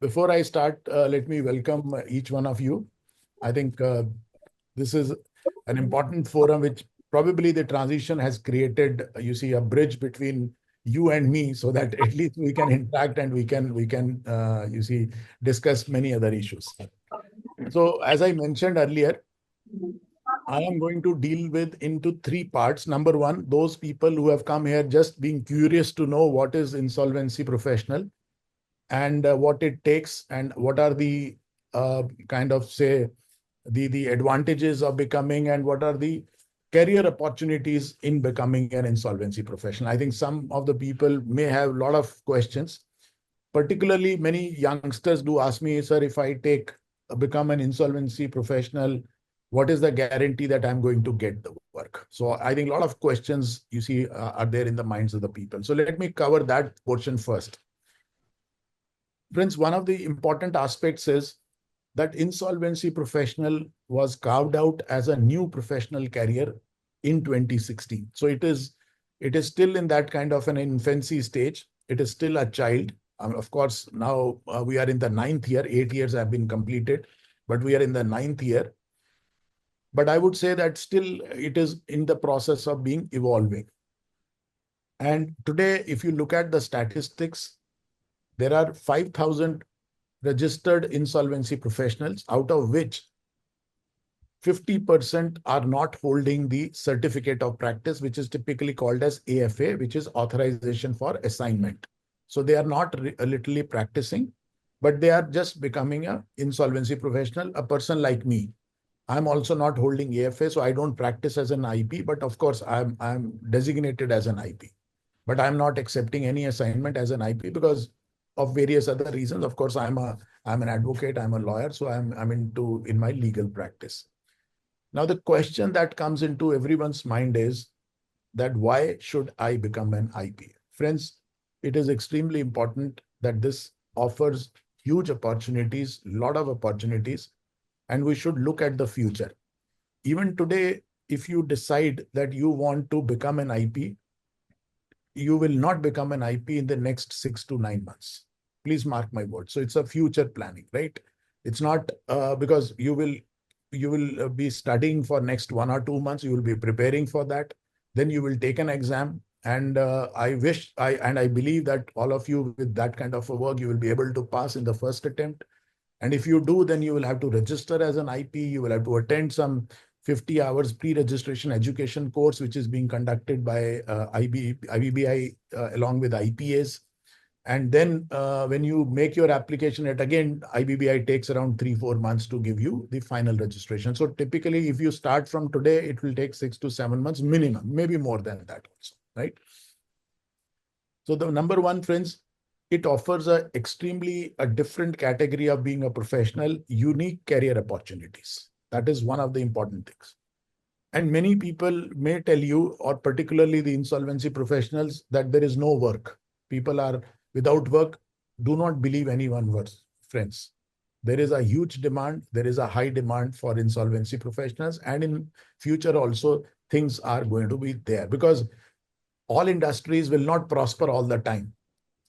before I start, let me welcome each one of you. I think this is an important forum which probably the transition has created, you see, a bridge between you and me so that at least we can interact and we can you see, discuss many other issues. So as I mentioned earlier, I am going to deal with into three parts. Number one, those people who have come here just being curious to know what is insolvency professional and what it takes and what are the kind of say the advantages of becoming and what are the career opportunities in becoming an insolvency professional. I think some of the people may have a lot of questions. Particularly, many youngsters do ask me, sir, if I become an insolvency professional, what is the guarantee that I'm going to get the work? So I think a lot of questions, you see, are there in the minds of the people. So let me cover that portion first. Friends, one of the important aspects is that insolvency professional was carved out as a new professional career in 2016. So it is still in that kind of an infancy stage. It is still a child. Of course, now we are in the 9th year. 8 years have been completed, but we are in the 9th year. But I would say that still it is in the process of being evolving. And today, if you look at the statistics, there are 5,000 registered insolvency professionals, out of which 50% are not holding the certificate of practice, which is typically called as AFA, which is authorization for assignment. So they are not literally practicing, but they are just becoming an insolvency professional, a person like me. I'm also not holding AFA, so I don't practice as an IP, but of course I'm designated as an IP. But I'm not accepting any assignment as an IP because of various other reasons. Of course, I'm an advocate, I'm a lawyer, so I'm in my legal practice. Now, the question that comes into everyone's mind is that why should I become an IP? Friends, it is extremely important that this offers huge opportunities, lot of opportunities, and we should look at the future. Even today, if you decide that you want to become an IP, you will not become an IP in the next 6 to 9 months. Please mark my word. So it's a future planning, right? It's not because you will be studying for next 1 or 2 months. You will be preparing for that. Then you will take an exam. And I believe that all of you with that kind of a work, you will be able to pass in the first attempt. And if you do, then you will have to register as an IP. You will have to attend some 50 hours pre-registration education course, which is being conducted by IBBI along with IPAs. And then when you make your application, IBBI takes around 3-4 months to give you the final registration. So typically, if you start from today, it will take 6 to 7 months minimum, maybe more than that also, right? So the number one, friends, it offers a different category of being a professional, unique career opportunities. That is one of the important things. And many people may tell you, or particularly the insolvency professionals, that there is no work. People are without work. Do not believe anyone works, friends. There is a huge demand. There is a high demand for insolvency professionals. And in future also, things are going to be there because all industries will not prosper all the time.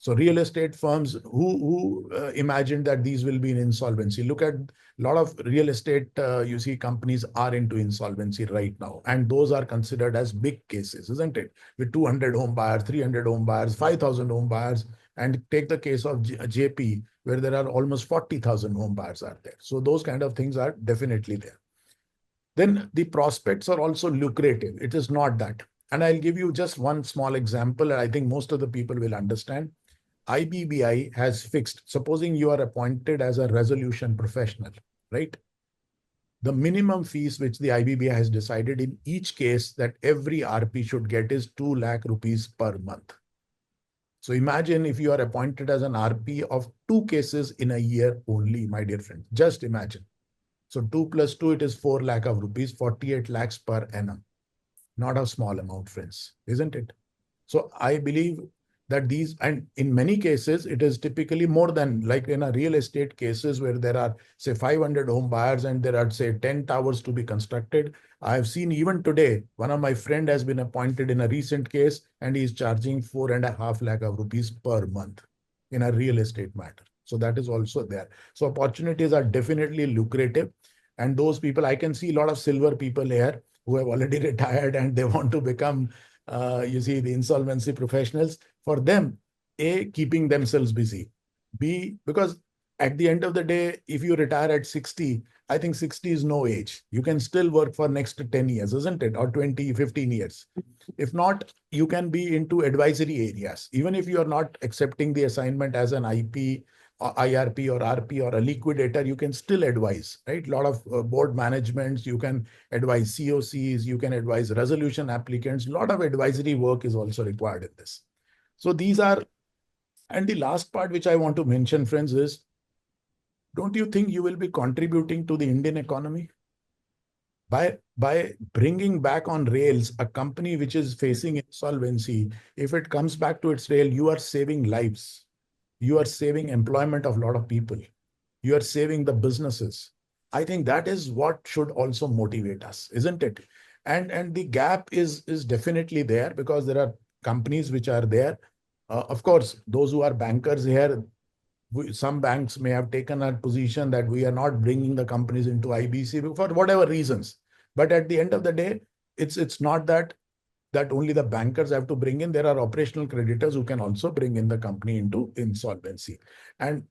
So real estate firms who imagined that these will be in insolvency. Look at a lot of real estate, you see, companies are into insolvency right now. And those are considered as big cases, isn't it? With 200 home buyers, 300 home buyers, 5,000 home buyers. And take the case of JP, where there are almost 40,000 home buyers are there. So those kind of things are definitely there. Then the prospects are also lucrative. It is not that. And I'll give you just one small example. And I think most of the people will understand. IBBI has fixed, supposing you are appointed as a resolution professional, right? The minimum fees which the IBBI has decided in each case that every RP should get is 2 lakh rupees per month. So imagine if you are appointed as an RP of 2 cases in a year only, my dear friend. Just imagine. So 2 plus 2, it is 4 lakh of rupees, 48 lakhs per annum. Not a small amount, friends, isn't it? So I believe that these, and in many cases, it is typically more than, like in a real estate cases where there are, say, 500 home buyers and there are, say, 10 towers to be constructed. I have seen even today, one of my friend has been appointed in a recent case and he is charging 4.5 lakh of rupees per month in a real estate matter. So that is also there. So opportunities are definitely lucrative. And those people, I can see a lot of silver people here who have already retired and they want to become, you see, the insolvency professionals. For them, A, keeping themselves busy. B, because at the end of the day, if you retire at 60, I think 60 is no age. You can still work for next 10 years, isn't it? Or 20, 15 years. If not, you can be into advisory areas. Even if you are not accepting the assignment as an IP or IRP or RP or a liquidator, you can still advise, right? A lot of board managements, you can advise COCs, you can advise resolution applicants. A lot of advisory work is also required in this. So these are, and the last part which I want to mention, friends, is don't you think you will be contributing to the Indian economy? By bringing back on rails a company which is facing insolvency, if it comes back to its rail, you are saving lives. You are saving employment of a lot of people. You are saving the businesses. I think that is what should also motivate us, isn't it? And the gap is definitely there because there are companies which are there. Of course, those who are bankers here, some banks may have taken a position that we are not bringing the companies into IBC for whatever reasons. But at the end of the day, it's not that only the bankers have to bring in. There are operational creditors who can also bring in the company into insolvency. And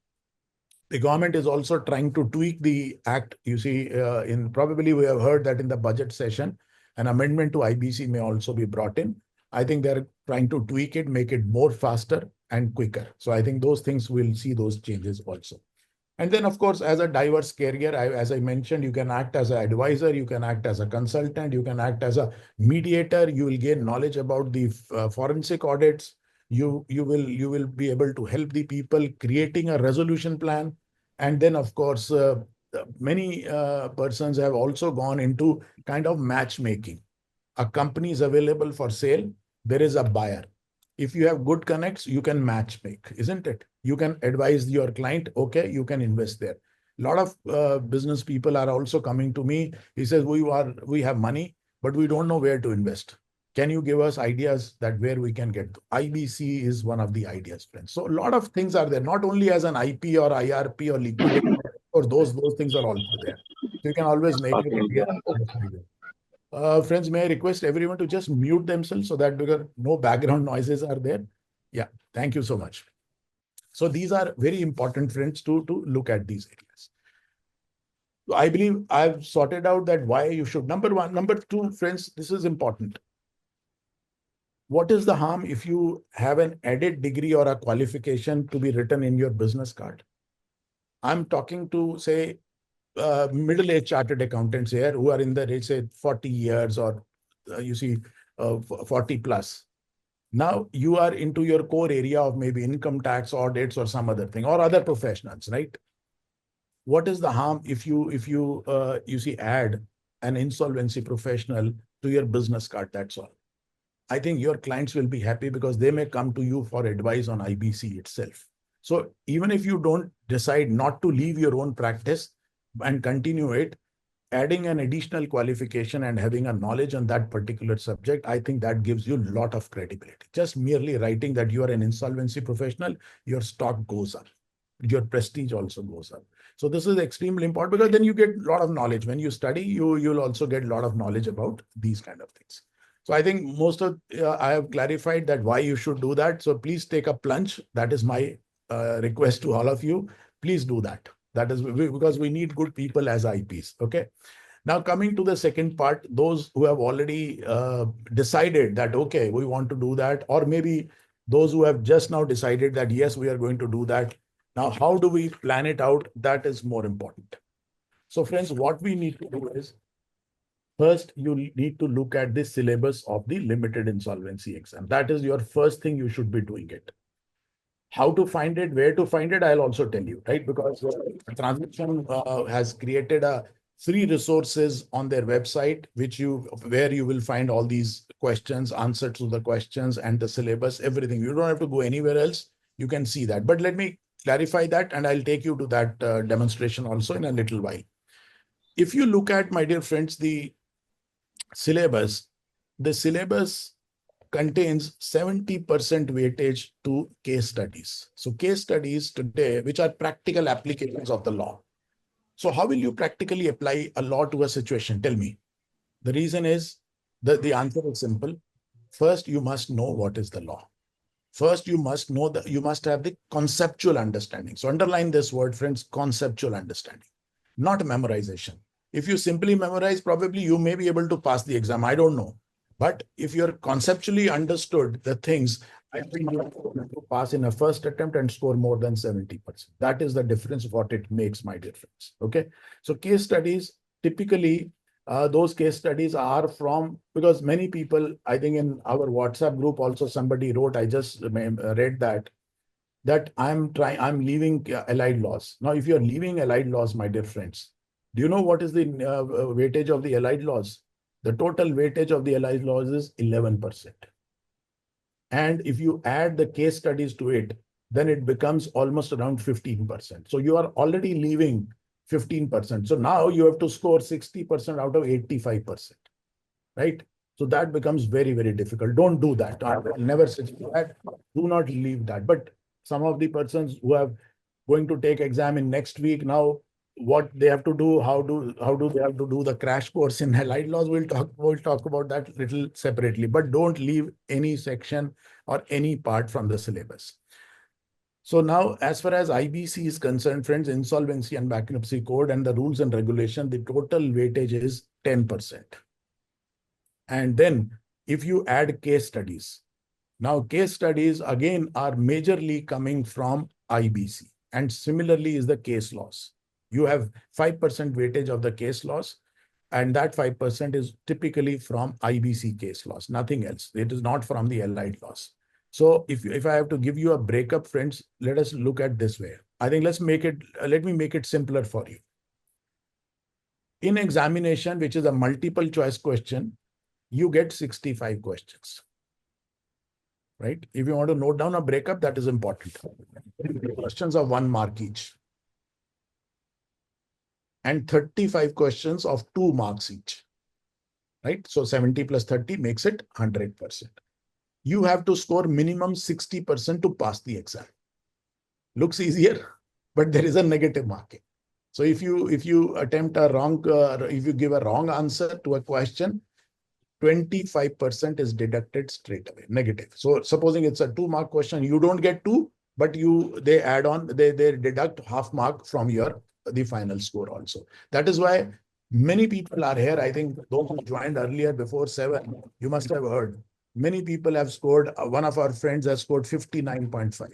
the government is also trying to tweak the act. You see, in probably we have heard that in the budget session, an amendment to IBC may also be brought in. I think they're trying to tweak it, make it more faster and quicker. So I think those things will see those changes also. And then, of course, as a diverse career, as I mentioned, you can act as an advisor, you can act as a consultant, you can act as a mediator. You will gain knowledge about the forensic audits. You will be able to help the people creating a resolution plan. And then, of course, many persons have also gone into kind of matchmaking. A company is available for sale, there is a buyer. If you have good connects, you can match make, isn't it? You can advise your client, okay, you can invest there. A lot of business people are also coming to me. He says, we have money, but we don't know where to invest. Can you give us ideas that where we can get to? IBC is one of the ideas, friends. So a lot of things are there, not only as an IP or IRP or liquidity, or those things are also there. So you can always make it Okay. India. Friends, may I request everyone to just mute themselves so that because no background noises are there. Yeah, thank you so much. So these are very important, friends, to look at these areas. So I believe I've sorted out that why you should. Number one. Number two, friends, this is important. What is the harm if you have an added degree or a qualification to be written in your business card? I'm talking to, say, middle-aged chartered accountants here who are in the rate, say, 40 years or you see, 40 plus. Now you are into your core area of maybe income tax audits or some other thing or other professionals, right? What is the harm if you see add an insolvency professional to your business card? That's all. I think your clients will be happy because they may come to you for advice on IBC itself. So even if you don't decide not to leave your own practice and continue it, adding an additional qualification and having a knowledge on that particular subject, I think that gives you a lot of credibility. Just merely writing that you are an insolvency professional, your stock goes up, your prestige also goes up. So this is extremely important because then you get a lot of knowledge. When you study, you'll also get a lot of knowledge about these kind of things. So I think most of I have clarified that why you should do that. So please take a plunge. That is my request to all of you. Please do that. That is because we need good people as IPs. Okay. Now coming to the second part, those who have already decided that, okay, we want to do that, or maybe those who have just now decided that, yes, we are going to do that. Now, how do we plan it out? That is more important. So friends, what we need to do is, first, you need to look at the syllabus of the limited insolvency exam. That is your first thing you should be doing it. How to find it, where to find it, I'll also tell you, right? Because Transaction has created a free resources on their website, where you will find all these questions, answers to the questions and the syllabus, everything. You don't have to go anywhere else. You can see that. But let me clarify that, and I'll take you to that demonstration also in a little while. If you look at, my dear friends, the syllabus contains 70% weightage to case studies. So case studies today, which are practical applications of the law. So how will you practically apply a law to a situation? Tell me. The reason is that the answer is simple. First, you must know what is the law. First, you must know that you must have the conceptual understanding. So underline this word, friends, conceptual understanding, not memorization. If you simply memorize, probably you may be able to pass the exam. I don't know. But if you're conceptually understood the things, I think you to pass in a first attempt and score more than 70%. That is the difference, what it makes, my dear friends. Okay. So case studies, typically, those case studies are from, because many people, I think in our WhatsApp group also somebody wrote, I just read that I'm leaving allied laws. Now, if you're leaving allied laws, my dear friends, do you know what is the weightage of the allied laws? The total weightage of the allied laws is 11%. And if you add the case studies to it, then it becomes almost around 15%. So you are already leaving 15%. So now you have to score 60% out of 85%, right? So that becomes very, very difficult. Don't do that. I will never suggest that. Do not leave that. But some of the persons who are going to take exam in next week now, what they have to do, how do they have to do the crash course in allied laws? We'll talk about that little separately. But don't leave any section or any part from the syllabus. So now, as far as IBC is concerned, friends, Insolvency and Bankruptcy Code and the rules and regulation, the total weightage is 10%. And then if you add case studies, now case studies again are majorly coming from IBC, and similarly is the case laws. You have 5% weightage of the case laws, and that 5% is typically from IBC case laws, nothing else. It is not from the allied laws. So if I have to give you a breakup, friends, let us look at this way. I think let me make it simpler for you. In examination, which is a multiple choice question, you get 65 questions, right? If you want to note down a breakup, that is important. Questions of 1 mark each. And 35 questions of 2 marks each, right? So 70 plus 30 makes it 100%. You have to score minimum 60% to pass the exam. Looks easier, but there is a negative marking. So if you attempt a wrong, if you give a wrong answer to a question, 25% is deducted straight away, negative. So supposing it's a 2 mark question, you don't get 2, but they add on, they deduct half mark from the final score also. That is why many people are here. I think those who joined earlier before 7, you must have heard. Many people have scored, one of our friends has scored 59.5.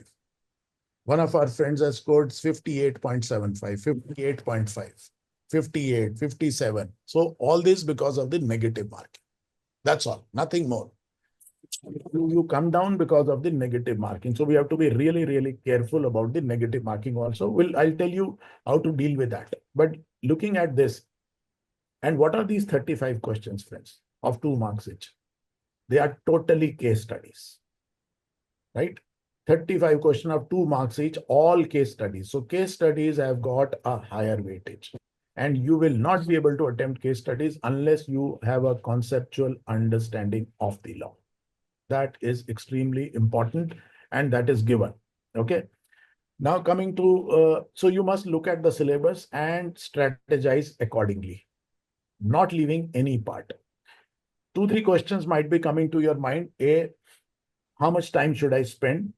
One of our friends has scored 58.75, 58.5, 58, 57. So all this because of the negative marking. That's all, nothing more. You come down because of the negative marking. So we have to be really, really careful about the negative marking also. I'll tell you how to deal with that. But looking at this, and what are these 35 questions, friends, of 2 marks each? They are totally case studies, right? 35 questions of 2 marks each, all case studies. So case studies have got a higher weightage. And you will not be able to attempt case studies unless you have a conceptual understanding of the law. That is extremely important, and that is given. Okay. Now coming to, so you must look at the syllabus and strategize accordingly, not leaving any part. 2-3 questions might be coming to your mind. A, how much time should I spend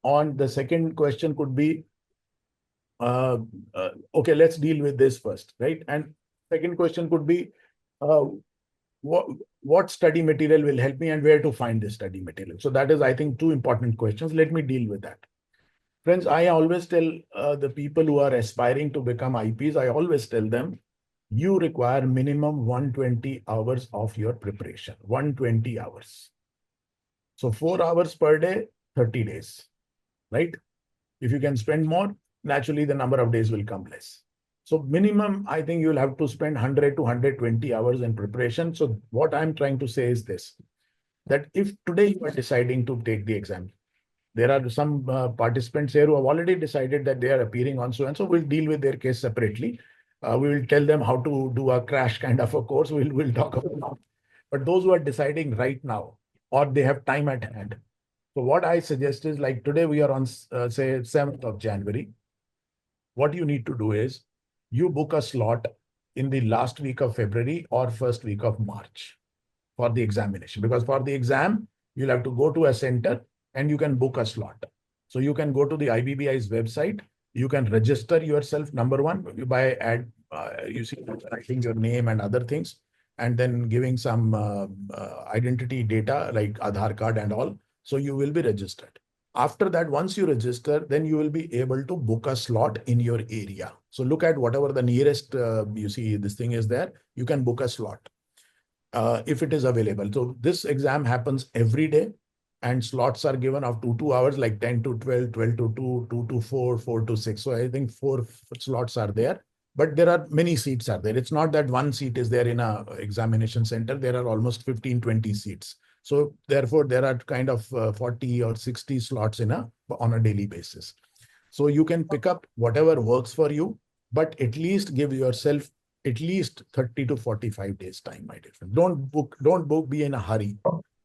on? The second question could be, okay, let's deal with this first, right? And second question could be, what study material will help me and where to find this study material? So that is, I think, 2 important questions. Let me deal with that. Friends, I always tell the people who are aspiring to become IPs, I always tell them, you require minimum 120 hours of your preparation, 120 hours. So 4 hours per day, 30 days, right? If you can spend more, naturally the number of days will come less. So minimum, I think you'll have to spend 100 to 120 hours in preparation. So what I'm trying to say is this, that if today you are deciding to take the exam, there are some participants here who have already decided that they are appearing on so and so. We'll deal with their case separately. We will tell them how to do a crash kind of a course. We'll talk about that. But those who are deciding right now, or they have time at hand. So what I suggest is, like today we are on, say, 7th of January. What you need to do is you book a slot in the last week of February or first week of March for the examination. Because for the exam, you'll have to go to a center and you can book a slot. So you can go to the IBBI's website. You can register yourself, number one, by you see, writing your name and other things, and then giving some identity data like Aadhaar card and all. So you will be registered. After that, once you register, then you will be able to book a slot in your area. So look at whatever the nearest, you see this thing is there, you can book a slot if it is available. So this exam happens every day and slots are given up to 2 hours, like 10 to 12, 12 to 2, 2 to 4, 4 to 6. So I think 4 slots are there, but there are many seats are there. It's not that one seat is there in a examination center. There are almost 15, 20 seats. So therefore, there are kind of 40 or 60 slots on a daily basis. So you can pick up whatever works for you, but at least give yourself at least 30 to 45 days time, my dear friend. Don't book, be in a hurry.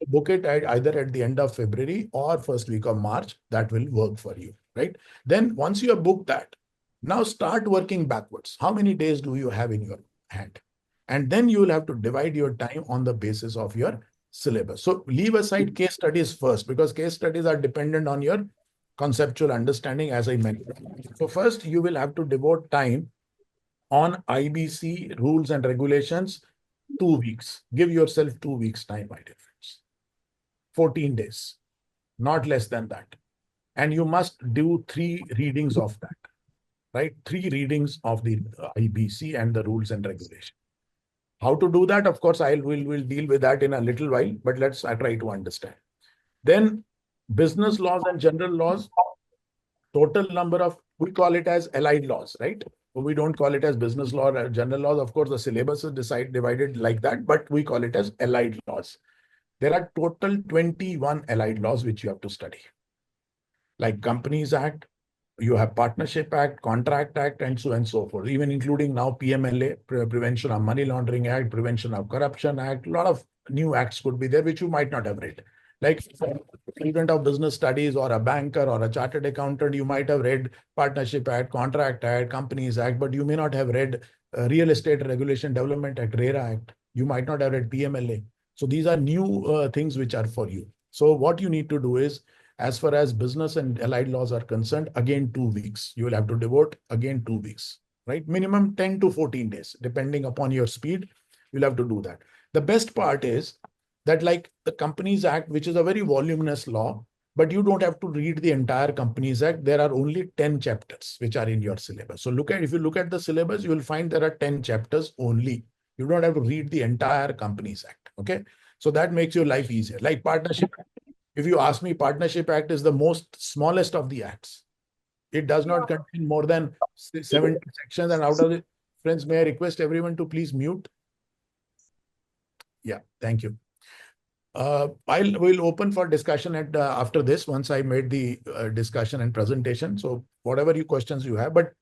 Book it either at the end of February or first week of March. That will work for you, right? Then once you have booked that, now start working backwards. How many days do you have in your hand? And then you will have to divide your time on the basis of your syllabus. So leave aside case studies first, because case studies are dependent on your conceptual understanding, as I mentioned. So first, you will have to devote time on IBC rules and regulations, 2 weeks. Give yourself 2 weeks time, my dear friends. 14 days, not less than that. And you must do 3 readings of that, right? 3 readings of the IBC and the rules and regulations. How to do that? Of course, will deal with that in a little while, but let's try to understand. Then business laws and general laws, total number of, we call it as allied laws, right? We don't call it as business law or general laws. Of course, the syllabus is divided like that, but we call it as allied laws. There are total 21 allied laws which you have to study, like Companies Act, you have Partnership Act, Contract Act, and so forth, even including now PMLA, Prevention of Money Laundering Act, Prevention of Corruption Act. A lot of new acts could be there which you might not have read. Like student of business studies or a banker or a chartered accountant, you might have read Partnership Act, Contract Act, Companies Act, but you may not have read Real Estate Regulation Development Act, RERA Act. You might not have read PMLA. So these are new things which are for you. So what you need to do is, as far as business and allied laws are concerned, again, 2 weeks. You will have to devote again 2 weeks, right? Minimum 10 to 14 days, depending upon your speed, you'll have to do that. The best part is that, like the Companies Act, which is a very voluminous law, but you don't have to read the entire Companies Act. There are only 10 chapters which are in your syllabus. So if you look at the syllabus, you will find there are 10 chapters only. You don't have to read the entire Companies Act. Okay. So that makes your life easier. Like Partnership, if you ask me, Partnership Act is the most smallest of the acts. It does not contain more than 70 sections. And out of it, friends, may I request everyone to please mute? Yeah, thank you. We'll open for discussion after this, once I made the discussion and presentation. So whatever questions you have, but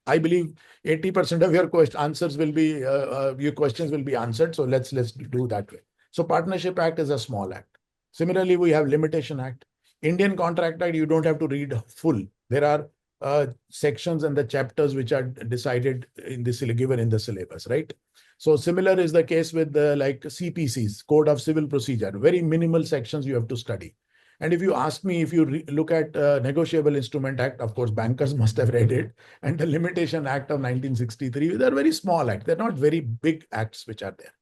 I believe 80% of your answers will be, your questions will be answered. So let's do that way. So Partnership Act is a small act. Similarly, we have Limitation Act. Indian Contract Act, you don't have to read full. There are sections and the chapters which are decided in the given in the syllabus, right? So similar is the case with like CPCs, Code of Civil Procedure. Very minimal sections you have to study. And if you ask me, if you look at Negotiable Instrument Act, of course, bankers must have read it. And the Limitation Act of 1963, they're very small acts. They're not very big acts which are there.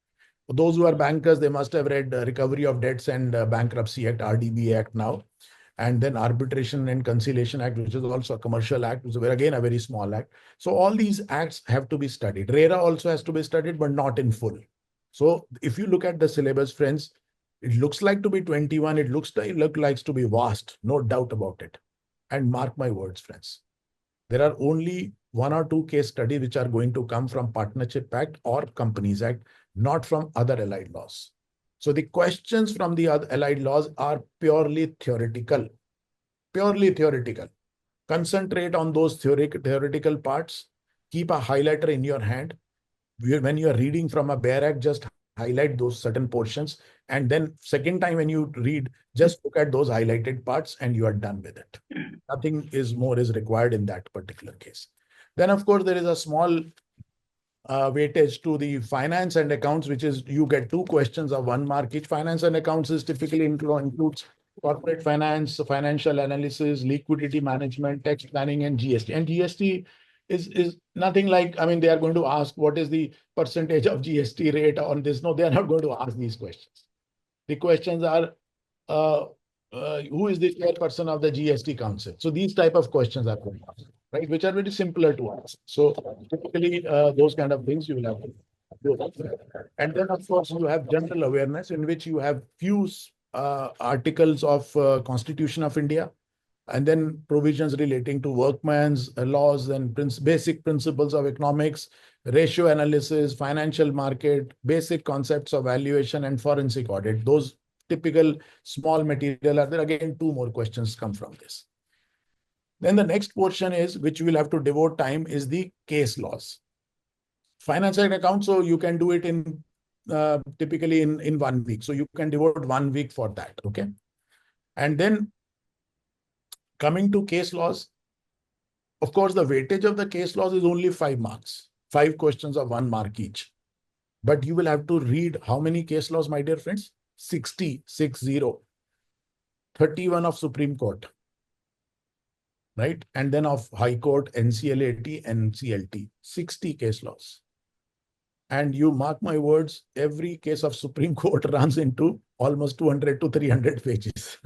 For those who are bankers, they must have read Recovery of Debts and Bankruptcy Act, RDB Act now. And then Arbitration and Conciliation Act, which is also a commercial act, which is again a very small act. So all these acts have to be studied. RERA also has to be studied, but not in full. So if you look at the syllabus, friends, it looks like to be 21. It looks like to be vast, no doubt about it. And mark my words, friends, there are only 1 or 2 case studies which are going to come from Partnership Act or Companies Act, not from other allied laws. So the questions from the other allied laws are purely theoretical. Purely theoretical. Concentrate on those theoretical parts. Keep a highlighter in your hand. When you are reading from a bare act, just highlight those certain portions. And then second time when you read, just look at those highlighted parts and you are done with it. Nothing is more is required in that particular case. Then, of course, there is a small weightage to the finance and accounts, which is you get 2 questions of 1 mark each. Finance and accounts is typically includes corporate finance, financial analysis, liquidity management, tax planning, and GST. And GST is nothing like, I mean, they are going to ask what is the percentage of GST rate on this. No, they are not going to ask these questions. The questions are, uh, who is the chairperson of the GST Council? So these type of questions are going on, right? Which are very simpler to ask. So typically, those kind of things you will have to do. And then, of course, you have general awareness in which you have few articles of Constitution of India, and then provisions relating to workmen's laws and basic principles of economics, ratio analysis, financial market, basic concepts of valuation, and forensic audit. Those typical small material are there. Again, 2 more questions come from this. Then the next portion is, which we'll have to devote time, is the case laws. Finance and accounts, so you can do it in typically in 1 week. So you can devote 1 week for that, okay? And then coming to case laws, of course, the weightage of the case laws is only 5 marks, 5 questions of 1 mark each. But you will have to read how many case laws, my dear friends? 60, 31 of Supreme Court, right? And then of High Court, NCLAT, NCLT, 60 case laws. And you mark my words, every case of Supreme Court runs into almost 200 to 300 pages.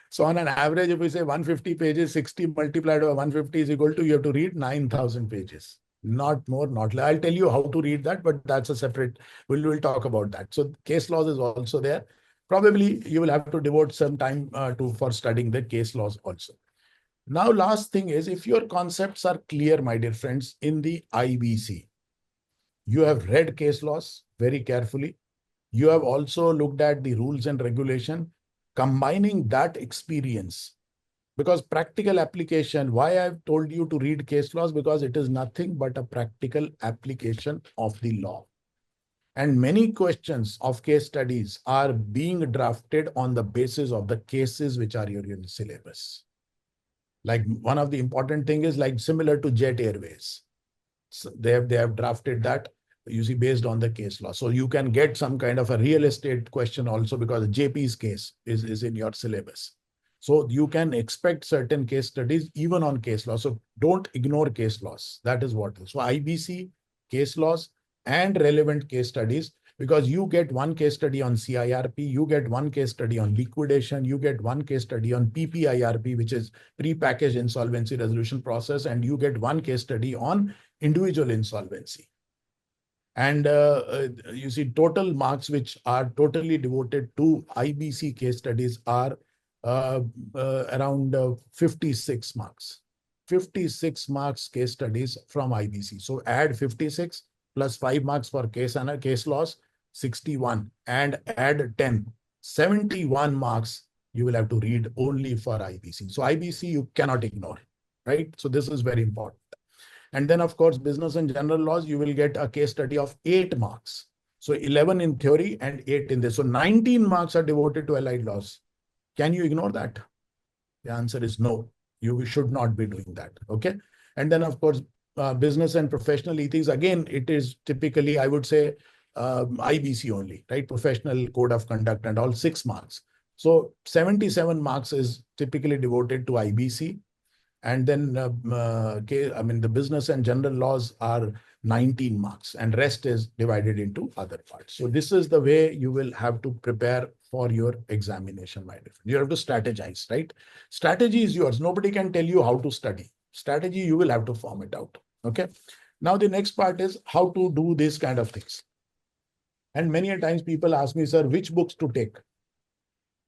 So on an average, if we say 150 pages, 60 multiplied by 150 is equal to, you have to read 9,000 pages. Not more, not less. I'll tell you how to read that, but that's a separate, we'll talk about that. So case laws is also there. Probably you will have to devote some time for studying the case laws also. Now, last thing is, if your concepts are clear, my dear friends, in the IBC, you have read case laws very carefully. You have also looked at the rules and regulation, combining that experience. Because practical application, why I've told you to read case laws, because it is nothing but a practical application of the law. And many questions of case studies are being drafted on the basis of the cases which are in your syllabus. Like one of the important thing is like similar to Jet Airways. So they have drafted that, you see, based on the case law. So you can get some kind of a real estate question also because JP's case is in your syllabus. So you can expect certain case studies even on case law. So don't ignore case laws. That is what is. So IBC, case laws, and relevant case studies, because you get 1 case study on CIRP, you get 1 case study on liquidation, you get 1 case study on PPIRP, which is pre-packaged insolvency resolution process, and you get 1 case study on individual insolvency. And you see, total marks which are totally devoted to IBC case studies are around 56 marks. 56 marks case studies from IBC. So add 56 plus 5 marks for case and case laws, 61, and add 10, 71 marks you will have to read only for IBC. So IBC you cannot ignore, right? So this is very important. And then, of course, business and general laws, you will get a case study of 8 marks. So 11 in theory and 8 in this. So 19 marks are devoted to allied laws. Can you ignore that? The answer is no. You should not be doing that. Okay. And then, of course, business and professional ethics. Again, it is typically, I would say, IBC only, right? Professional code of conduct and all, 6 marks. So 77 marks is typically devoted to IBC. And then, I mean, the business and general laws are 19 marks, and rest is divided into other parts. So this is the way you will have to prepare for your examination, my friend. You have to strategize, right? Strategy is yours. Nobody can tell you how to study. Strategy, you will have to form it out. Okay. Now, the next part is how to do these kind of things. And many a times people ask me, sir, which books to take?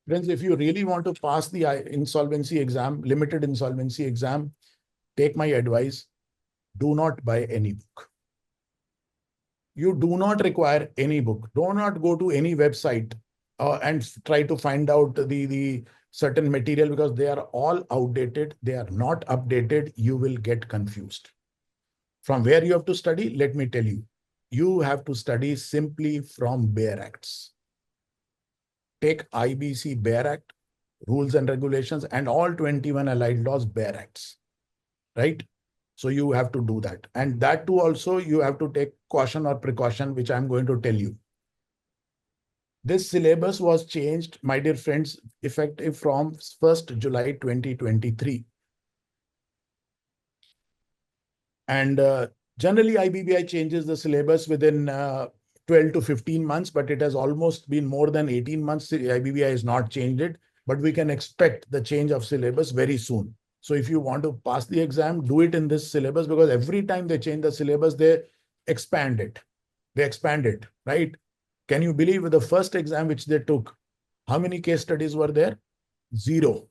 Friends, if you really want to pass the insolvency exam, limited insolvency exam, take my advice. Do not buy any book. You do not require any book. Do not go to any website and try to find out the certain material, because they are all outdated. They are not updated. You will get confused. From where you have to study, let me tell you. you have to study simply from bare acts. Take IBC bare act, rules and regulations, and all 21 allied laws bare acts, right? So you have to do that. And that too also you have to take caution or precaution, which I'm going to tell you. This syllabus was changed, my dear friends, effective from 1st July 2023. And generally, IBBI changes the syllabus within 12 to 15 months, but it has almost been more than 18 months. The IBBI has not changed it, but we can expect the change of syllabus very soon. So if you want to pass the exam, do it in this syllabus, because every time they change the syllabus, they expand it. They expand it, right? Can you believe the first exam which they took, how many case studies were there? Zero.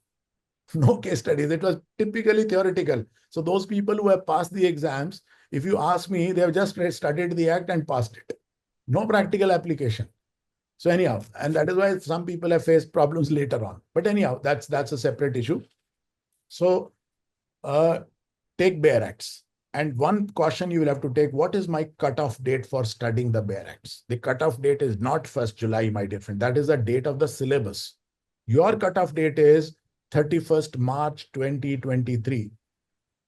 No case studies. It was typically theoretical. So those people who have passed the exams, if you ask me, they have just studied the act and passed it. No practical application. So anyhow, and that is why some people have faced problems later on. But anyhow, that's a separate issue. So take bare acts. And one caution you will have to take, what is my cutoff date for studying the bare acts? The cutoff date is not 1st July, my dear friend. That is the date of the syllabus. Your cutoff date is 31st March 2023.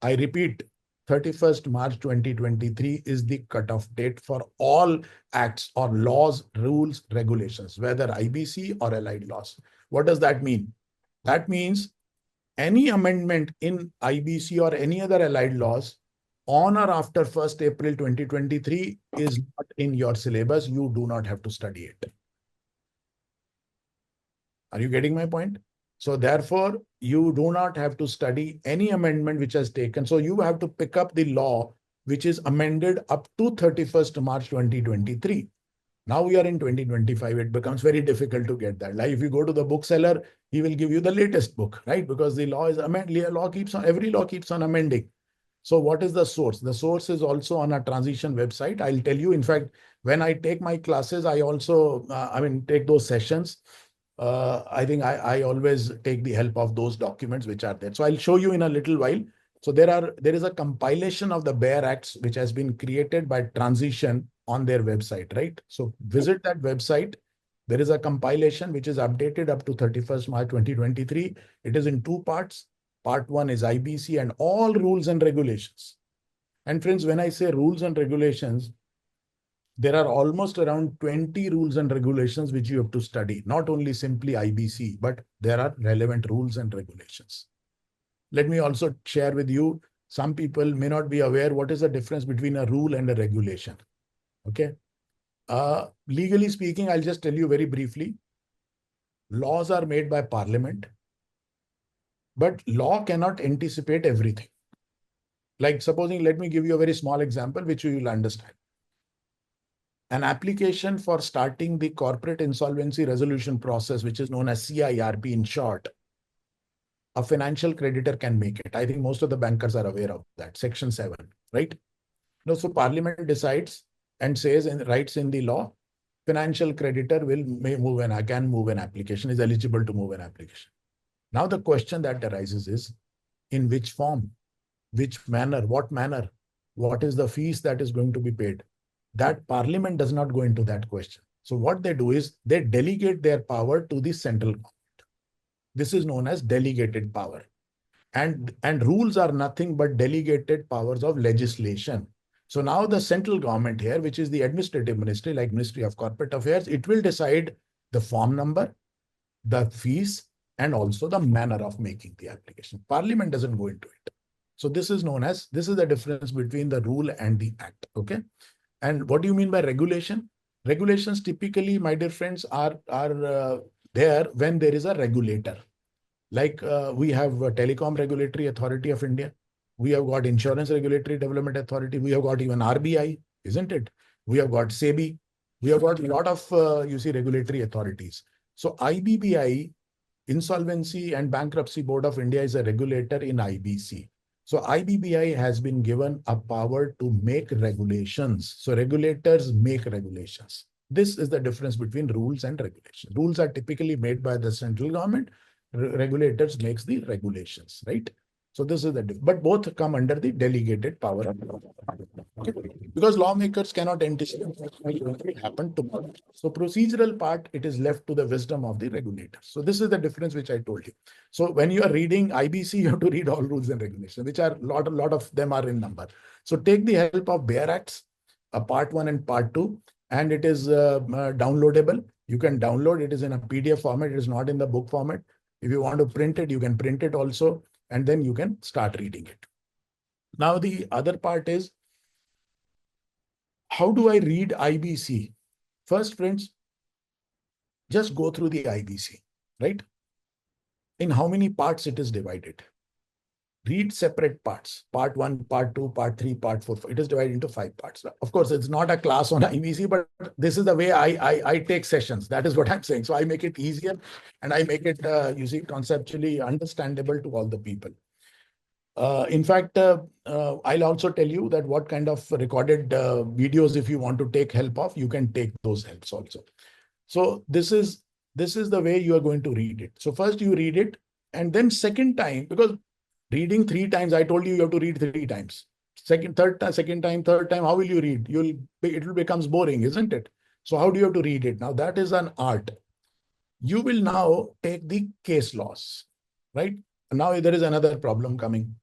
I repeat, 31st March 2023 is the cutoff date for all acts or laws, rules, regulations, whether IBC or allied laws. What does that mean? That means any amendment in IBC or any other allied laws on or after 1st April 2023 is not in your syllabus. You do not have to study it. Are you getting my point? So therefore, you do not have to study any amendment which has taken. So you have to pick up the law which is amended up to 31st March 2023. Now we are in 2025. It becomes very difficult to get that. Like if you go to the bookseller, he will give you the latest book, right? Because the law is amended. Every law keeps on amending. So what is the source? The source is also on a transition website. I'll tell you. In fact, when I take my classes, I also, take those sessions. I think I always take the help of those documents which are there. So I'll show you in a little while. So there is a compilation of the bare acts which has been created by transition on their website, right? So visit that website. There is a compilation which is updated up to 31st March 2023. It is in two parts. Part one is IBC and all rules and regulations. And friends, when I say rules and regulations, there are almost around 20 rules and regulations which you have to study, not only simply IBC, but there are relevant rules and regulations. Let me also share with you, some people may not be aware what is the difference between a rule and a regulation. Okay. Legally speaking, I'll just tell you very briefly. Laws are made by Parliament, but law cannot anticipate everything. Like supposing, let me give you a very small example, which you will understand. An application for starting the corporate insolvency resolution process, which is known as CIRP in short, a financial creditor can make it. I think most of the bankers are aware of that. Section 7, right? No, so Parliament decides and says and writes in the law, financial creditor can move an application, is eligible to move an application. Now the question that arises is, in which form, which manner, what is the fees that is going to be paid? That Parliament does not go into that question. So what they do is they delegate their power to the central government. This is known as delegated power. And rules are nothing but delegated powers of legislation. So now the central government here, which is the administrative ministry, like Ministry of Corporate Affairs, it will decide the form number, the fees, and also the manner of making the application. Parliament doesn't go into it. So this is the difference between the rule and the act. Okay. And what do you mean by regulation? Regulations typically, my dear friends, are there when there is a regulator. Like we have a Telecom Regulatory Authority of India. We have got Insurance Regulatory Development Authority. We have got even RBI, isn't it? We have got SEBI. We have got a lot of, regulatory authorities. So IBBI, Insolvency and Bankruptcy Board of India, is a regulator in IBC. So IBBI has been given a power to make regulations. So regulators make regulations. This is the difference between rules and regulations. Rules are typically made by the central government. Regulators makes the regulations, right? So this is the difference. But both come under the delegated power of law. Okay? Because lawmakers cannot anticipate what will happen tomorrow. So procedural part, it is left to the wisdom of the regulator. So this is the difference which I told you. So when you are reading IBC, you have to read all rules and regulations, which are a lot of them are in number. So take the help of Bare Acts, part 1 and part 2, and it is downloadable. You can download it. Is in a PDF format. It is not in the book format. If you want to print it, you can print it also, and then you can start reading it. Now, the other part is, how do I read IBC? First, friends, just go through the IBC, right? In how many parts it is divided? Read separate parts, part 1, part 2, part 3, part 4. It is divided into 5 parts. Of course, it's not a class on IBC, but this is the way I take sessions. That is what I'm saying. So I make it easier and I make it, conceptually understandable to all the people. In fact, I'll also tell you that what kind of recorded videos, if you want to take help of, you can take those helps also. So this is the way you are going to read it. So first you read it, and then second time, because reading 3 times, I told you have to read 3 times. Second time, third time, how will you read? It will becomes boring, isn't it? So how do you have to read it? Now that is an art. You will now take the case laws, right? Now there is another problem coming.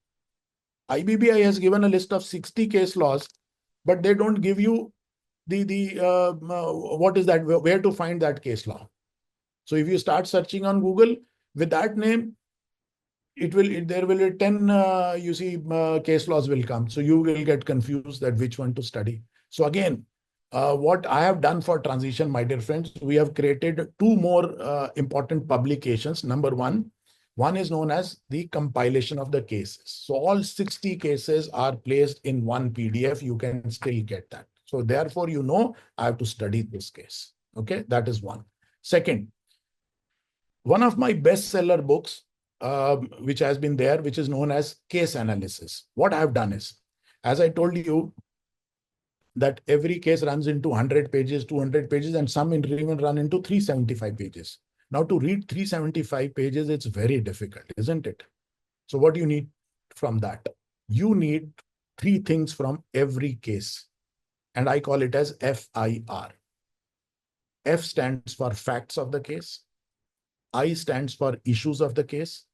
IBBI has given a list of 60 case laws, but they don't give you what is that, where to find that case law. So if you start searching on Google with that name, there will be 10 case laws will come. So you will get confused that which one to study. So again, what I have done for transition, my dear friends, we have created 2 more important publications. Number one is known as the compilation of the cases. So all 60 cases are placed in one PDF. You can still get that. So therefore, I have to study this case. Okay, that is one. Second, one of my bestseller books, which has been there, which is known as case analysis. What I have done is, as I told you, that every case runs into 100 pages, 200 pages, and some even run into 375 pages. Now, to read 375 pages, it's very difficult, isn't it? So what do you need from that? You need 3 things from every case, and I call it as FIR. F stands for facts of the case, I stands for issues of the case,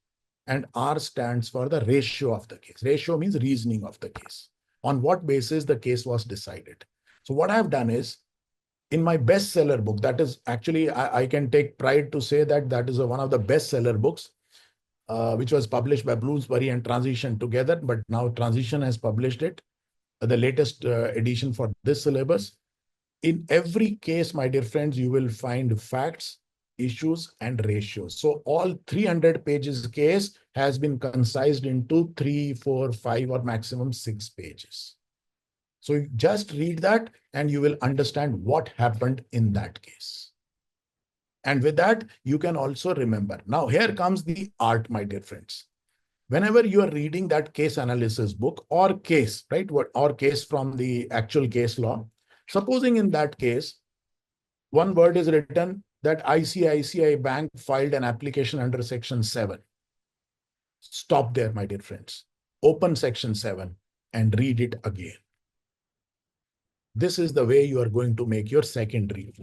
and R stands for the ratio of the case. Ratio means reasoning of the case. On what basis the case was decided. So what I've done is, in my bestseller book, that is actually, I can take pride to say that is one of the bestseller books, which was published by Bloomsbury and Transition together, but now Transition has published it, the latest edition for this syllabus. In every case, my dear friends, you will find facts, issues, and ratios. So all 300 pages case has been concised into 3, 4, 5, or maximum 6 pages. So you just read that and you will understand what happened in that case. And with that, you can also remember. Now, here comes the art, my dear friends. Whenever you are reading that case analysis book or case, right? Or case from the actual case law, supposing in that case, one word is written that ICICI Bank filed an application under Section 7. Stop there, my dear friends. Open Section 7 and read it again. This is the way you are going to make your second read.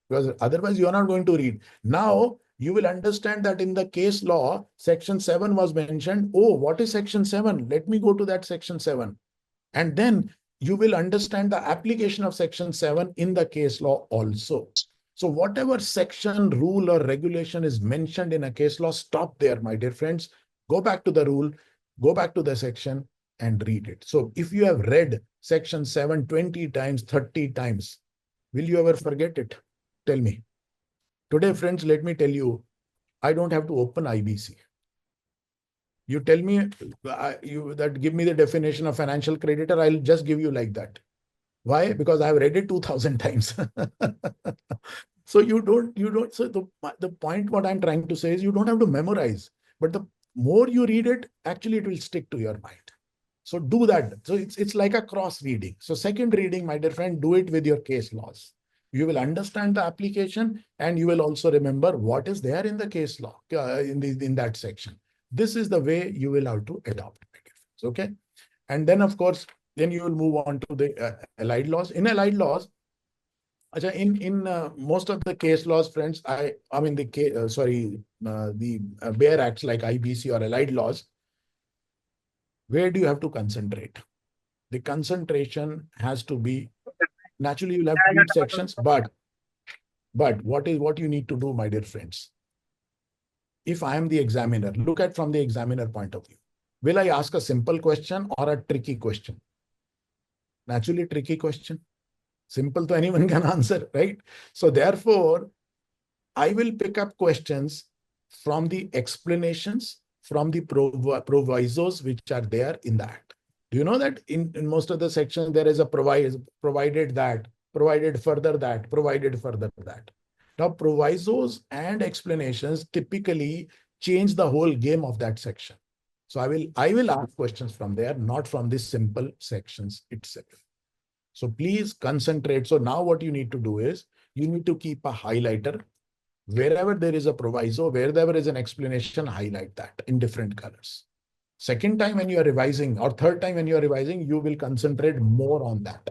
Because otherwise you are not going to read. Now, you will understand that in the case law, Section 7 was mentioned. Oh, what is Section 7? Let me go to that Section 7. And then you will understand the application of Section 7 in the case law also. So whatever section, rule, or regulation is mentioned in a case law, stop there, my dear friends. Go back to the rule, go back to the section, and read it. So if you have read Section 7 20 times, 30 times, will you ever forget it? Tell me. Today, friends, let me tell you, I don't have to open IBC. You tell me, give me the definition of financial creditor, I'll just give you like that. Why? Because I've read it 2000 times. So so the point what I'm trying to say is you don't have to memorize, but the more you read it, actually it will stick to your mind. So do that. So it's like a cross reading. So second reading, my dear friend, do it with your case laws. You will understand the application and you will also remember what is there in the case law in that section. This is the way you will have to adopt. Okay. And then, of course, then you will move on to the allied laws. In allied laws, in most of the case laws, friends, I mean the Bare Acts like IBC or allied laws, where do you have to concentrate? The concentration has to be, naturally you'll have tweet sections, but what you need to do, my dear friends? If I am the examiner, look at from the examiner point of view. Will I ask a simple question or a tricky question? Naturally, tricky question. Simple to anyone can answer, right? So therefore, I will pick up questions from the explanations, from the provisos which are there in the act. Do you know that in most of the sections, there is a provided that, provided further that, provided further that. Now, provisos and explanations typically change the whole game of that section. So I will ask questions from there, not from the simple sections itself. So please concentrate. So now what you need to do is you need to keep a highlighter. Wherever there is a proviso, wherever there is an explanation, highlight that in different colors. Second time when you are revising, or third time when you are revising, you will concentrate more on that.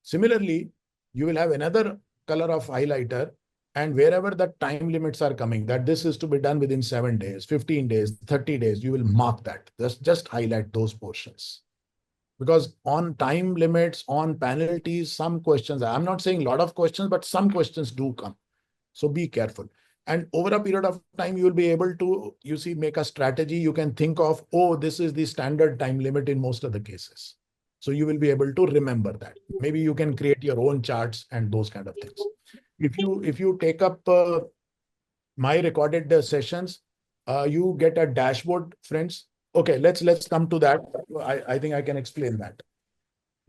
Similarly, you will have another color of highlighter, and wherever the time limits are coming, that this is to be done within 7 days, 15 days, 30 days, you will mark that. Just highlight those portions. Because on time limits, on penalties, some questions, I'm not saying a lot of questions, but some questions do come. So be careful. And over a period of time, you will be able to, make a strategy. You can think of, oh, this is the standard time limit in most of the cases. So you will be able to remember that. Maybe you can create your own charts and those kind of things. If you take up my recorded sessions, you get a dashboard, friends. Okay, let's come to that. I think I can explain that.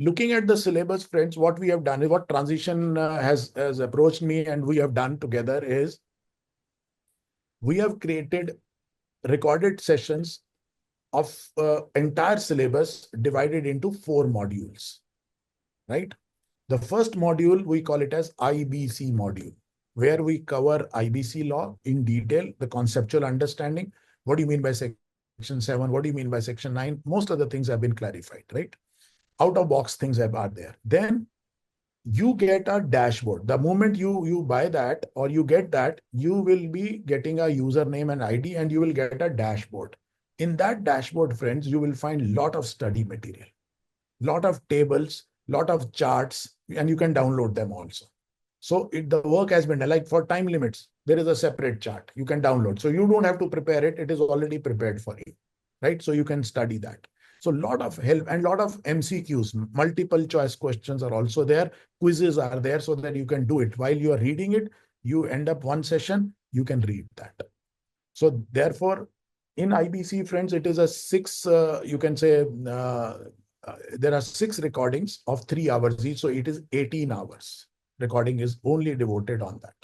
Looking at the syllabus, friends, what we have done is what transition has approached me and we have done together is we have created recorded sessions of entire syllabus divided into 4 modules, right? The first module, we call it as IBC module, where we cover IBC law in detail, the conceptual understanding. What do you mean by section 7? What do you mean by section 9? Most of the things have been clarified, right? Out of box things are there. Then you get a dashboard. The moment you buy that or you get that, you will be getting a username and ID and you will get a dashboard. In that dashboard, friends, you will find a lot of study material, lot of tables, lot of charts, and you can download them also. So the work has been done. Like for time limits, there is a separate chart you can download. So you don't have to prepare it. It is already prepared for you, right? So you can study that. So a lot of help and a lot of MCQs, multiple choice questions are also there. Quizzes are there so that you can do it. While you are reading it, you end up one session, you can read that. So therefore, in IBC, friends, it is a 6, you can say, there are 6 recordings of 3 hours each. So it is 18 hours. Recording is only devoted on that.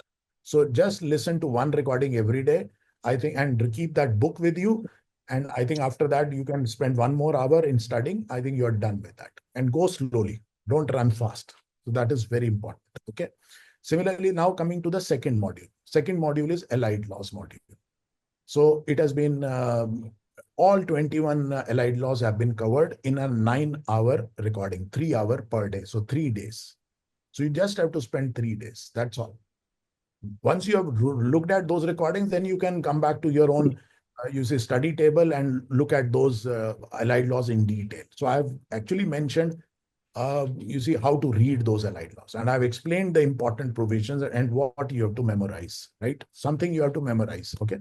So just listen to one recording every day, I think, and keep that book with you. And I think after that, you can spend 1 more hour in studying. I think you're done with that. And go slowly. Don't run fast. So that is very important. Okay. Similarly, now coming to the second module. Second module is allied laws module. So it has been all 21 allied laws have been covered in a 9-hour recording, 3 hours per day. So 3 days. So you just have to spend 3 days. That's all. Once you have looked at those recordings, then you can come back to your own study table and look at those allied laws in detail. So I've actually mentioned, how to read those allied laws. And I've explained the important provisions and what you have to memorize, right? Something you have to memorize, okay?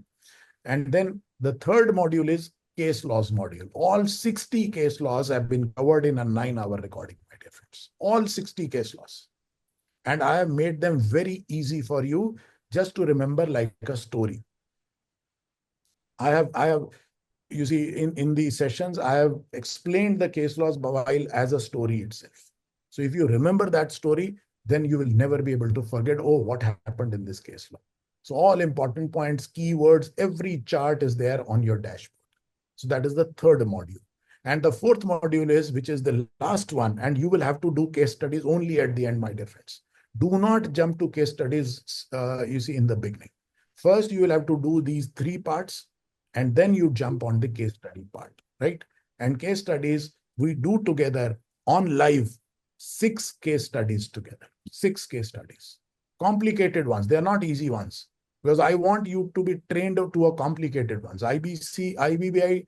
And then the third module is case laws module. All 60 case laws have been covered in a 9-hour recording, my dear friends. All 60 case laws. And I have made them very easy for you just to remember like a story. I have, in these sessions, I have explained the case laws while as a story itself. So if you remember that story, then you will never be able to forget, oh, what happened in this case law. So all important points, keywords, every chart is there on your dashboard. So that is the third module. And the fourth module is, which is the last one, and you will have to do case studies only at the end, my dear friends. Do not jump to case studies, in the beginning. First, you will have to do these 3 parts. and then you jump on the case study part, right? And case studies, we do together on live 6 case studies together, 6 case studies, complicated ones. They are not easy ones because I want you to be trained to a complicated ones. IBBI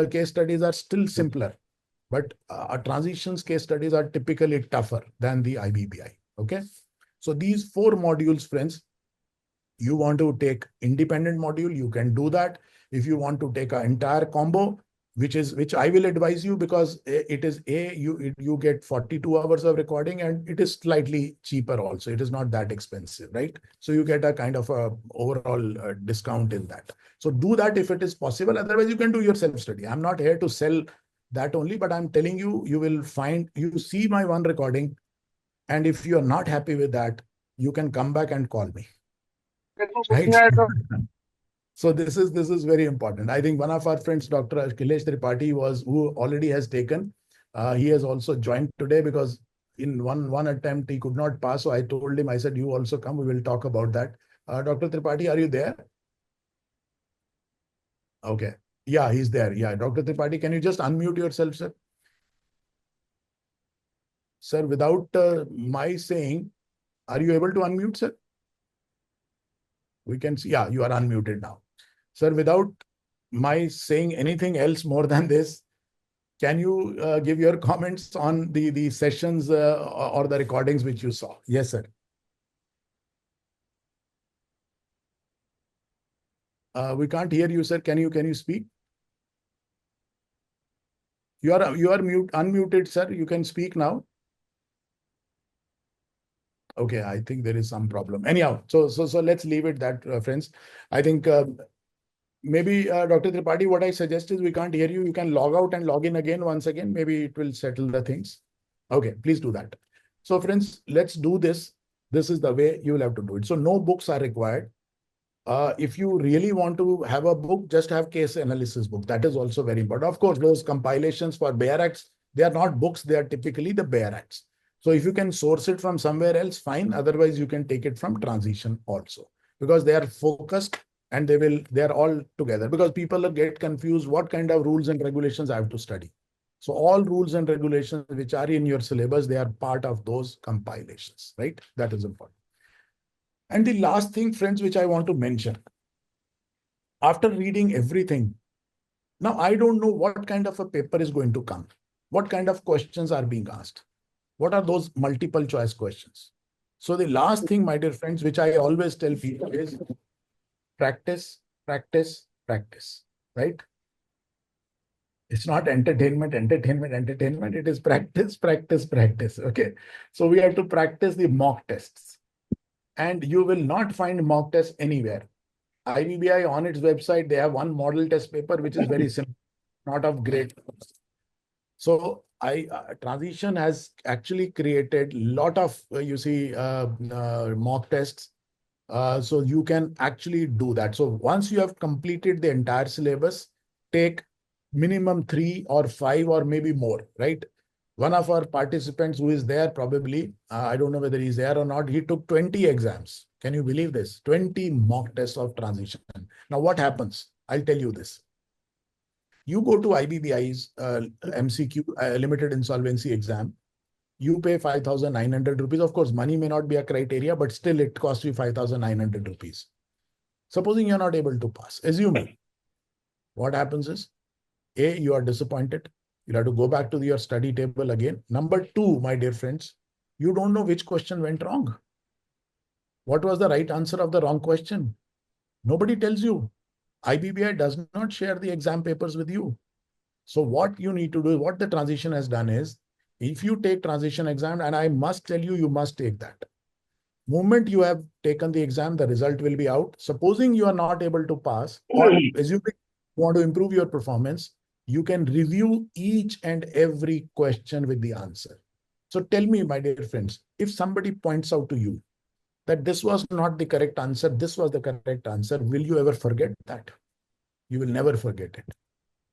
case studies are still simpler, but transitions case studies are typically tougher than the IBBI. Okay. So these 4 modules, friends, you want to take independent module, you can do that. If you want to take an entire combo, which I will advise you, because it is you get 42 hours of recording, and it is slightly cheaper also. It is not that expensive, right? So you get a kind of a overall discount in that. So do that if it is possible. Otherwise, you can do your self study. I'm not here to sell that only, but I'm telling you, you will find, you see my one recording, and if you are not happy with that, you can come back and call me. Right? So this is very important. I think one of our friends, Dr. Akhilesh Tripathi, who already has taken. He has also joined today because in one attempt he could not pass. So I told him, I said, you also come. We will talk about that. Dr. Tripathi, are you there? Okay. Yeah, he's there. Yeah, Dr. Tripathi, can you just unmute yourself, sir? Sir, without my saying, are you able to unmute, sir? We can see. Yeah, you are unmuted now. Sir, without my saying anything else more than this, can you give your comments on the sessions or the recordings which you saw? Yes, sir. We can't hear you, sir. Can you speak? You are unmuted, sir. You can speak now. Okay, I think there is some problem. Anyhow, so let's leave it that, friends. I think maybe Dr. Tripathi, what I suggest is we can't hear you. You can log out and log in again once again. Maybe it will settle the things. Okay, please do that. So friends, let's do this. This is the way you will have to do it. So no books are required. If you really want to have a book, just have case analysis book. That is also very important. Of course, those compilations for Bayer Acts, they are not books. They are typically the Bayer Acts. So if you can source it from somewhere else, fine. Otherwise, you can take it from transition also, because they are focused and they are all together, because people get confused what kind of rules and regulations I have to study. So all rules and regulations which are in your syllabus, they are part of those compilations, right? That is important. And the last thing, friends, which I want to mention, after reading everything, now I don't know what kind of a paper is going to come. What kind of questions are being asked? What are those multiple choice questions? So the last thing, my dear friends, which I always tell people is practice, practice, practice, right? It's not entertainment, entertainment, entertainment. It is practice, practice, practice. Okay. So we have to practice the mock tests. And you will not find mock tests anywhere. IBBI on its website, they have one model test paper, which is very simple, not of great. So Transition has actually created a lot of, mock tests. So you can actually do that. So once you have completed the entire syllabus, take minimum 3 or 5 or maybe more, right? One of our participants who is there, probably, I don't know whether he's there or not, he took 20 exams. Can you believe this? 20 mock tests of transition. Now, what happens? I'll tell you this. You go to IBBI's MCQ, limited insolvency exam. You pay 5,900 rupees. Of course, money may not be a criteria, but still it costs you 5,900 rupees. Supposing you're not able to pass, assuming, what happens is, A, you are disappointed. You'll have to go back to your study table again. Number 2, my dear friends, you don't know which question went wrong. What was the right answer of the wrong question? Nobody tells you. IBBI does not share the exam papers with you. So what you need to do, what the transition has done is, if you take transition exam, and I must tell you, you must take that. Moment you have taken the exam, the result will be out. Supposing you are not able to pass, or assuming you want to improve your performance, you can review each and every question with the answer. So tell me, my dear friends, if somebody points out to you that this was not the correct answer, this was the correct answer, will you ever forget that? You will never forget it.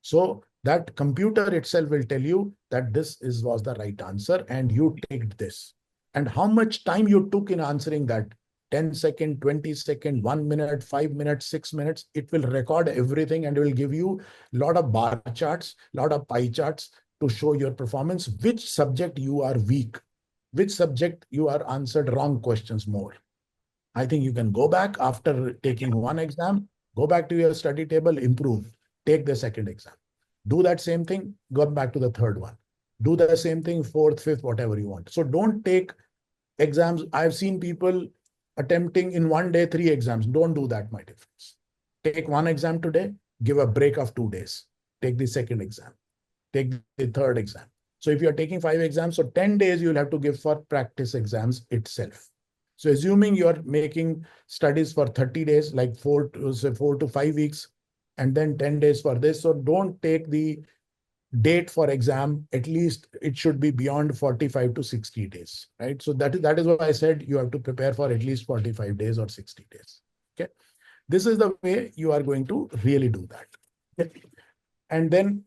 So that computer itself will tell you that was the right answer and you take this. And how much time you took in answering that, 10 second, 20 second, 1 minute, 5 minutes, 6 minutes. It will record everything and it will give you a lot of bar charts, a lot of pie charts to show your performance, which subject you are weak, which subject you are answered wrong questions more. I think you can go back after taking one exam, go back to your study table, improve, take the second exam. Do that same thing, go back to the third one. Do the same thing, fourth, fifth, whatever you want. So don't take exams. I've seen people attempting in one day 3 exams. Don't do that, my dear friends. Take one exam today, give a break of 2 days. Take the second exam, take the third exam. So if you're taking 5 exams, so 10 days you'll have to give for practice exams itself. So assuming you're making studies for 30 days, like 4 to 5 weeks, and then 10 days for this. So don't take the date for exam, at least it should be beyond 45 to 60 days, right? So that is what I said, you have to prepare for at least 45 days or 60 days. Okay. This is the way you are going to really do that. Okay. And then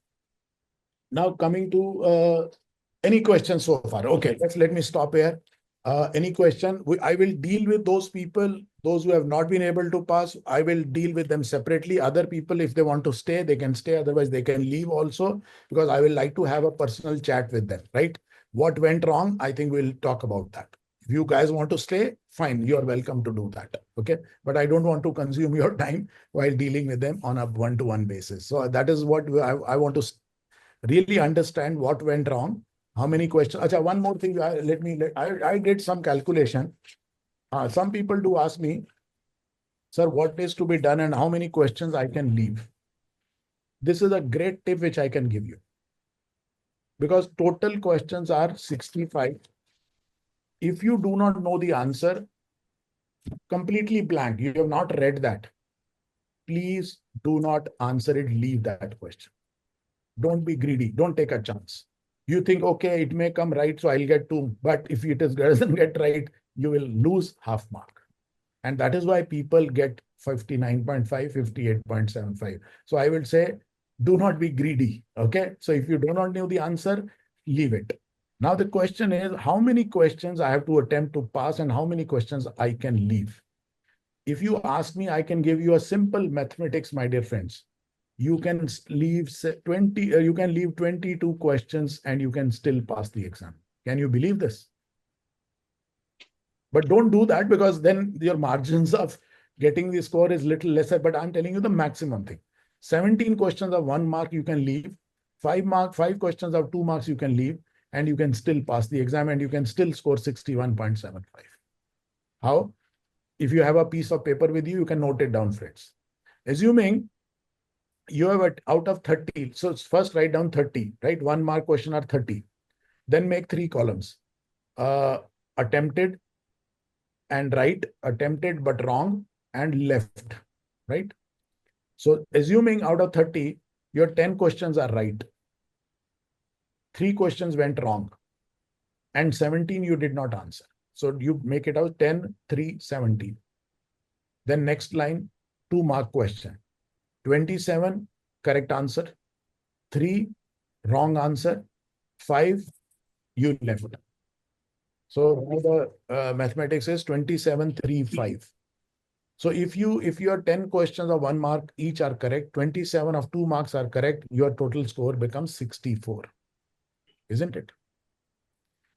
now coming to any questions so far? Okay, let me stop here. Any question? I will deal with those people, those who have not been able to pass. I will deal with them separately. Other people, if they want to stay, they can stay. Otherwise, they can leave also, because I will like to have a personal chat with them, right? What went wrong? I think we'll talk about that. If you guys want to stay, fine, you're welcome to do that. Okay. But I don't want to consume your time while dealing with them on a one-to-one basis. So that is what I want to really understand what went wrong. How many questions? Achha, one more thing. I did some calculation. Some people do ask me, sir, what is to be done and how many questions I can leave? This is a great tip which I can give you. Because total questions are 65. If you do not know the answer, completely blank, you have not read that, please do not answer it, leave that question. Don't be greedy. Don't take a chance. You think, okay, it may come right, so I'll get 2. But if it doesn't get right, you will lose half mark. And that is why people get 59.5, 58.75. So I will say, do not be greedy. Okay. So if you do not know the answer, leave it. Now the question is, how many questions I have to attempt to pass and how many questions I can leave? If you ask me, I can give you a simple mathematics, my dear friends. You can leave 22 questions and you can still pass the exam. Can you believe this? But don't do that, because then your margins of getting the score is little lesser. But I'm telling you the maximum thing. 17 questions of 1 mark you can leave. 5 questions of 2 marks you can leave, and you can still pass the exam and you can still score 61.75. How? If you have a piece of paper with you, you can note it down, friends. Assuming you have out of 30. So first write down 30, right? 1 mark question are 30. Then make 3 columns. Attempted and right, attempted but wrong, and left, right? So assuming out of 30, your 10 questions are right. 3 questions went wrong. And 17 you did not answer. So you make it out 10, 3, 17. Then next line, 2 mark question. 27, correct answer. 3, wrong answer. 5, you left. So the mathematics is 27, 3, 5. So if your 10 questions of 1 mark each are correct, 27 of 2 marks are correct, your total score becomes 64. Isn't it?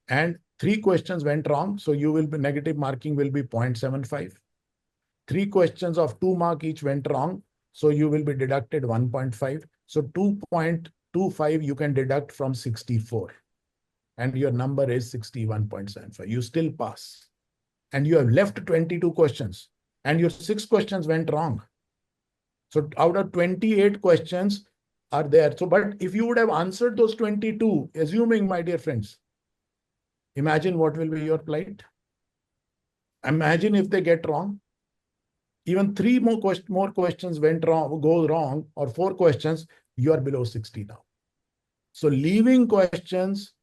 And 3 questions went wrong. So you will be negative marking will be 0.75. 3 questions of 2 mark each went wrong. So you will be deducted 1.5. So 2.25 you can deduct from 64. And your number is 61.75. You still pass. And you have left 22 questions. And your 6 questions went wrong. So out of 28 questions are there. So, but if you would have answered those 22, assuming, my dear friends, imagine what will be your plight. Imagine if they get wrong. Even 3 more questions went wrong, go wrong, or 4 questions, you are below 60 now. So leaving questions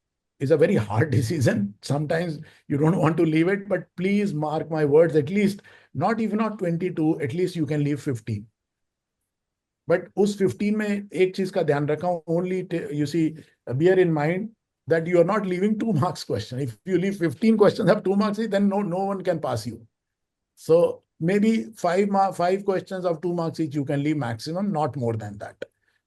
is a very hard decision. Sometimes you don't want to leave it, but please mark my words, at least not 22, at least you can leave 15. But उस 15 में एक चीज का ध्यान रखा, only you see, bear in mind that you are not leaving 2 marks question. If you leave 15 questions have 2 marks, then no one can pass you. So maybe five questions of 2 marks each you can leave maximum, not more than that.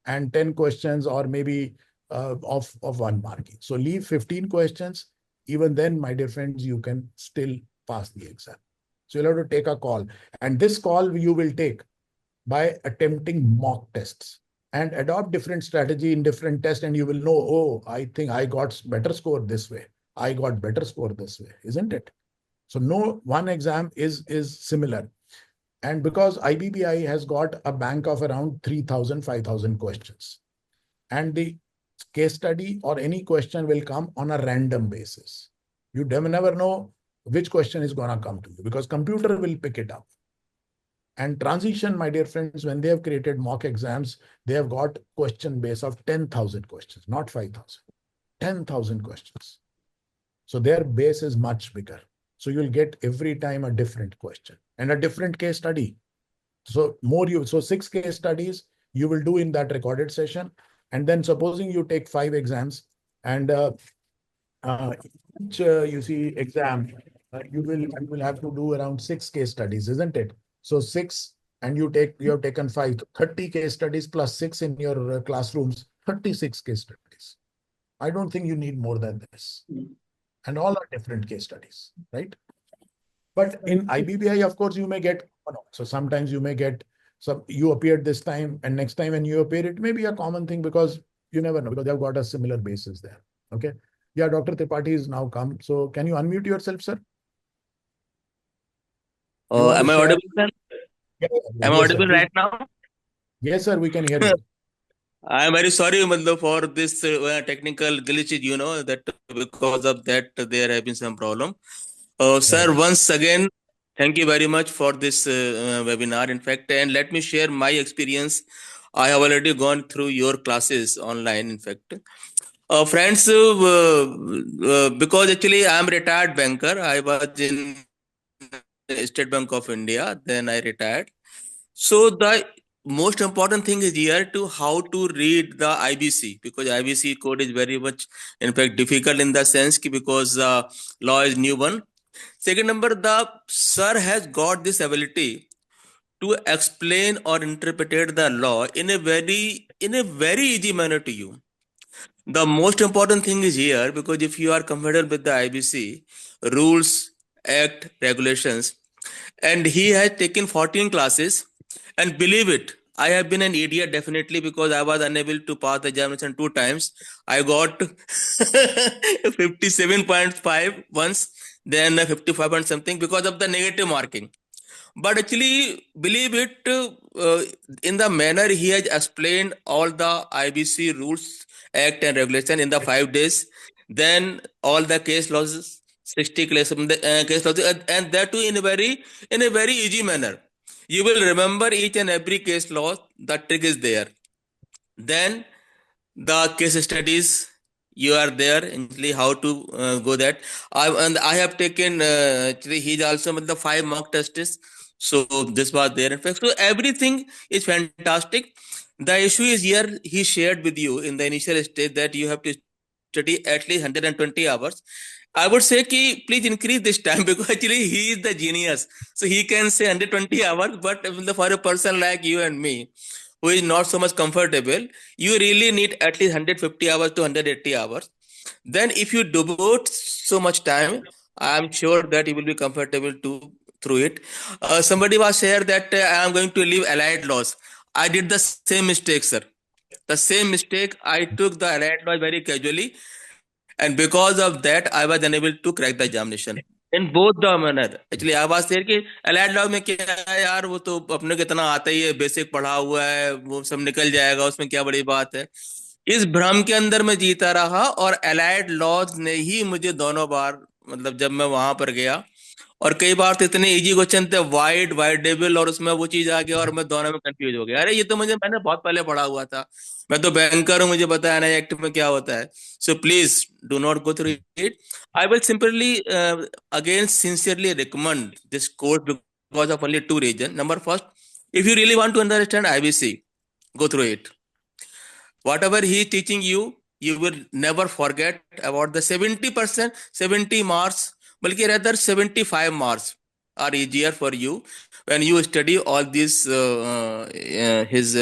And 10 questions or maybe of 1 mark each. So leave 15 questions. Even then, my dear friends, you can still pass the exam. So you'll have to take a call. And this call you will take by attempting mock tests and adopt different strategy in different tests, and you will know, oh, I think I got better score this way. I got better score this way, isn't it? So no one exam is similar. And because IBPI has got a bank of around 3,000, 5,000 questions, and the case study or any question will come on a random basis. You never know which question is going to come to you because computer will pick it up. And transition, my dear friends, when they have created mock exams, they have got question base of 10,000 questions, not 5,000, 10,000 questions. So their base is much bigger. So you'll get every time a different question and a different case study. So 6 case studies you will do in that recorded session. And then supposing you take 5 exams and each you see exam, you will have to do around 6 case studies, isn't it? So 6 and you have taken 5, 30 case studies plus 6 in your classrooms, 36 case studies. I don't think you need more than this. And all are different case studies, right? But in IBBI, of course, you may get, so sometimes you may get, you appeared this time and next time when you appear, it may be a common thing because you never know, because they've got a similar basis there. Okay. Yeah, Dr. Tripathi is now come. So can you unmute yourself, sir? You want Am to I share? audible, sir? Am I Yes, sir. audible Please. right now? Yes, sir. We can hear you. I am very sorry, Madlo, for this technical glitch. You know that because of that there have been some problem. Sir, Right. once again, thank you very much for this webinar. In fact, and let me share my experience. I have already gone through your classes online. In fact, friends, because actually I am retired banker. I was in State Bank of India. Then I retired. So the most important thing is here to how to read the IBC, because IBC code is very much, in fact, difficult in the sense because law is new one. Second number, the sir has got this ability to explain or interpret the law in a very easy manner to you. The most important thing is here, because if you are comfortable with the IBC rules, act, regulations, and he has taken 14 classes, and believe it, I have been an idiot definitely, because I was unable to pass the examination 2 times. I got 57.5 once, then 55 point something because of the negative marking. But actually, believe it, in the manner he has explained all the IBC rules, act, and regulation in the 5 days, then all the case laws, 60 case laws, and that too in a very easy manner. You will remember each and every case law. The trick is there. Then the case studies, you are there actually how to go that. I have taken actually he's also with the 5 mock tests, so this was there in fact. So everything is fantastic. The issue is here, he shared with you in the initial stage that you have to study at least 120 hours. I would say ki please increase this time because actually he is the genius, so he can say 120 hours, but for a person like you and me who is not so much comfortable, you really need at least 150 hours to 180 hours. Then if you devote so much time, I am sure that you will be comfortable to through it. Somebody was here that I am going to leave allied laws. I did the same mistake, sir. The same mistake. I took the allied laws very casually, and because of that I was unable to crack the examination in both the manner. Actually I was there कि allied law में क्या है यार, वो तो अपने को इतना आता ही है, बेसिक पढ़ा हुआ है, वो सब निकल जाएगा, उसमें क्या बड़ी बात है। इस भ्रम के अंदर मैं जीता रहा, और अलाइड लॉज ने ही मुझे दोनों बार, मतलब जब मैं वहां पर गया, और कई बार तो इतने इजी क्वेश्चन थे, वाइड वाइडेबल, और उसमें वो चीज आ गया और मैं दोनों में कंफ्यूज हो गया। अरे ये तो मैंने बहुत पहले पढ़ा हुआ था, मैं तो बैंकर हूँ, मुझे पता है ना एक्ट में क्या होता है। So please do not go through it. I will simply again sincerely recommend this course because of only two reasons. Number first, if you really want to understand IBC, go through it. Whatever he is teaching you, you will never forget about the 70%, 70 marks, बल्कि rather 75 marks. are easier for you when you study all these his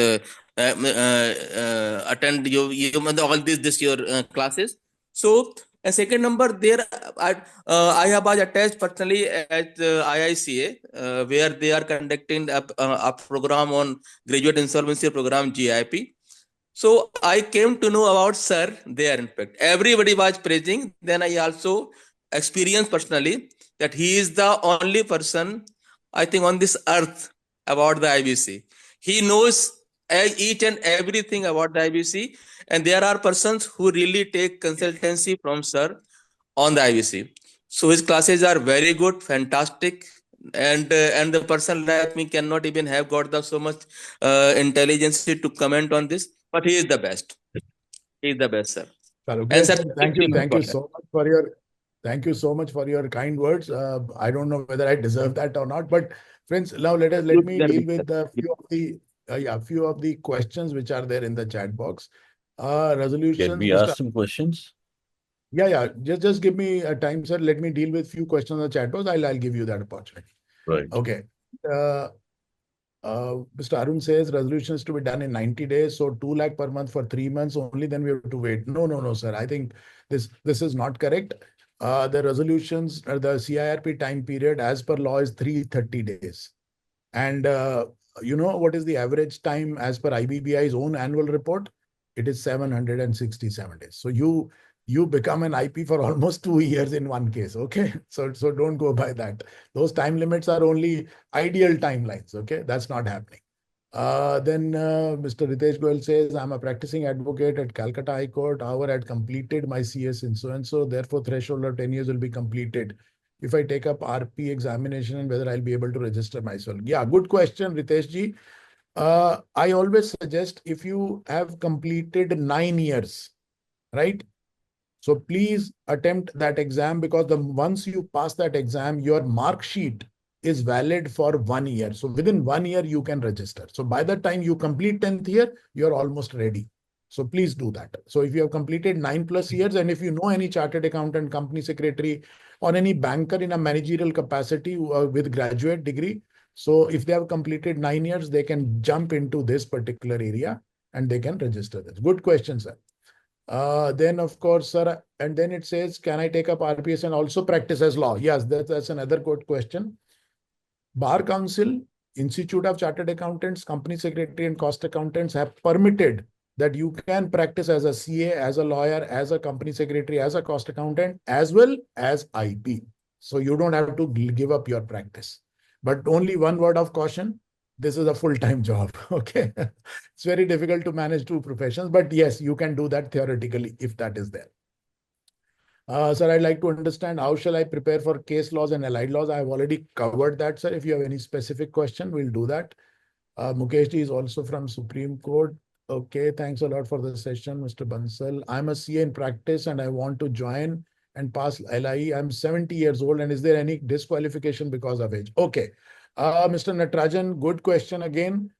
attend you all this your classes. So a second number there, I have attached personally at IICA, where they are conducting a program on graduate insolvency program GIP. So I came to know about sir there. In fact, everybody was praising. Then I also experienced personally that he is the only person, I think, on this earth about the IBC. He knows each and everything about the IBC, and there are persons who really take consultancy from sir on the IBC. So his classes are very good, fantastic, and the person like me cannot even have got the so much intelligence to comment on this, but he is the best. He is the best, sir. Chalo, And great. sir, Thank you. extremely Thank you important. so much for your kind words. I don't know whether I deserve that or not, but friends, now let me deal with a few of the questions which are there in the chat box. Can Resolutions, we Mr. ask some questions? Yeah. Just give me a time, sir. Let me deal with few questions on the chat box. I'll give you that opportunity. Right. Okay. Mr. Arun says resolutions to be done in 90 days. So 2 lakh per month for 3 months only, then we have to wait. No, sir. I think this is not correct. The resolutions, the CIRP time period as per law is 330 days. And you know what is the average time as per IBBI's own annual report? It is 767 days. So you become an IP for almost 2 years in one case. Okay. So don't go by that. Those time limits are only ideal timelines. Okay. That's not happening. Then Mr. Ritesh Goel says, I'm a practicing advocate at Calcutta High Court. However, I had completed my CS in so and so. Therefore, threshold of 10 years will be completed if I take up RP examination and whether I'll be able to register myself. Yeah, good question, Ritesh ji. I always suggest if you have completed 9 years, right? So please attempt that exam because once you pass that exam, your mark sheet is valid for 1 year. So within 1 year, you can register. So by the time you complete 10th year, you're almost ready. So please do that. So if you have completed 9+ years, and if you know any chartered accountant, company secretary, or any banker in a managerial capacity with graduate degree, so if they have completed 9 years, they can jump into this particular area and they can register this. Good question, sir. Then of course, sir, and then it says, can I take up RPS and also practice as law? Yes, that's another good question. Bar Council, Institute of Chartered Accountants, Company Secretary and Cost Accountants have permitted that you can practice as a CA, as a lawyer, as a company secretary, as a cost accountant, as well as IP. So you don't have to give up your practice. But only one word of caution, this is a full-time job. Okay. It's very difficult to manage two professions, but yes, you can do that theoretically if that is there. Sir, I'd like to understand how shall I prepare for case laws and allied laws? I've already covered that, sir. If you have any specific question, we'll do that. Mukesh ji is also from Supreme Court. Okay, thanks a lot for the session, Mr. Bansal. I'm a CA in practice and I want to join and pass LIE. I'm 70 years old, and is there any disqualification because of age? Okay. Mr. Natarajan, good question again.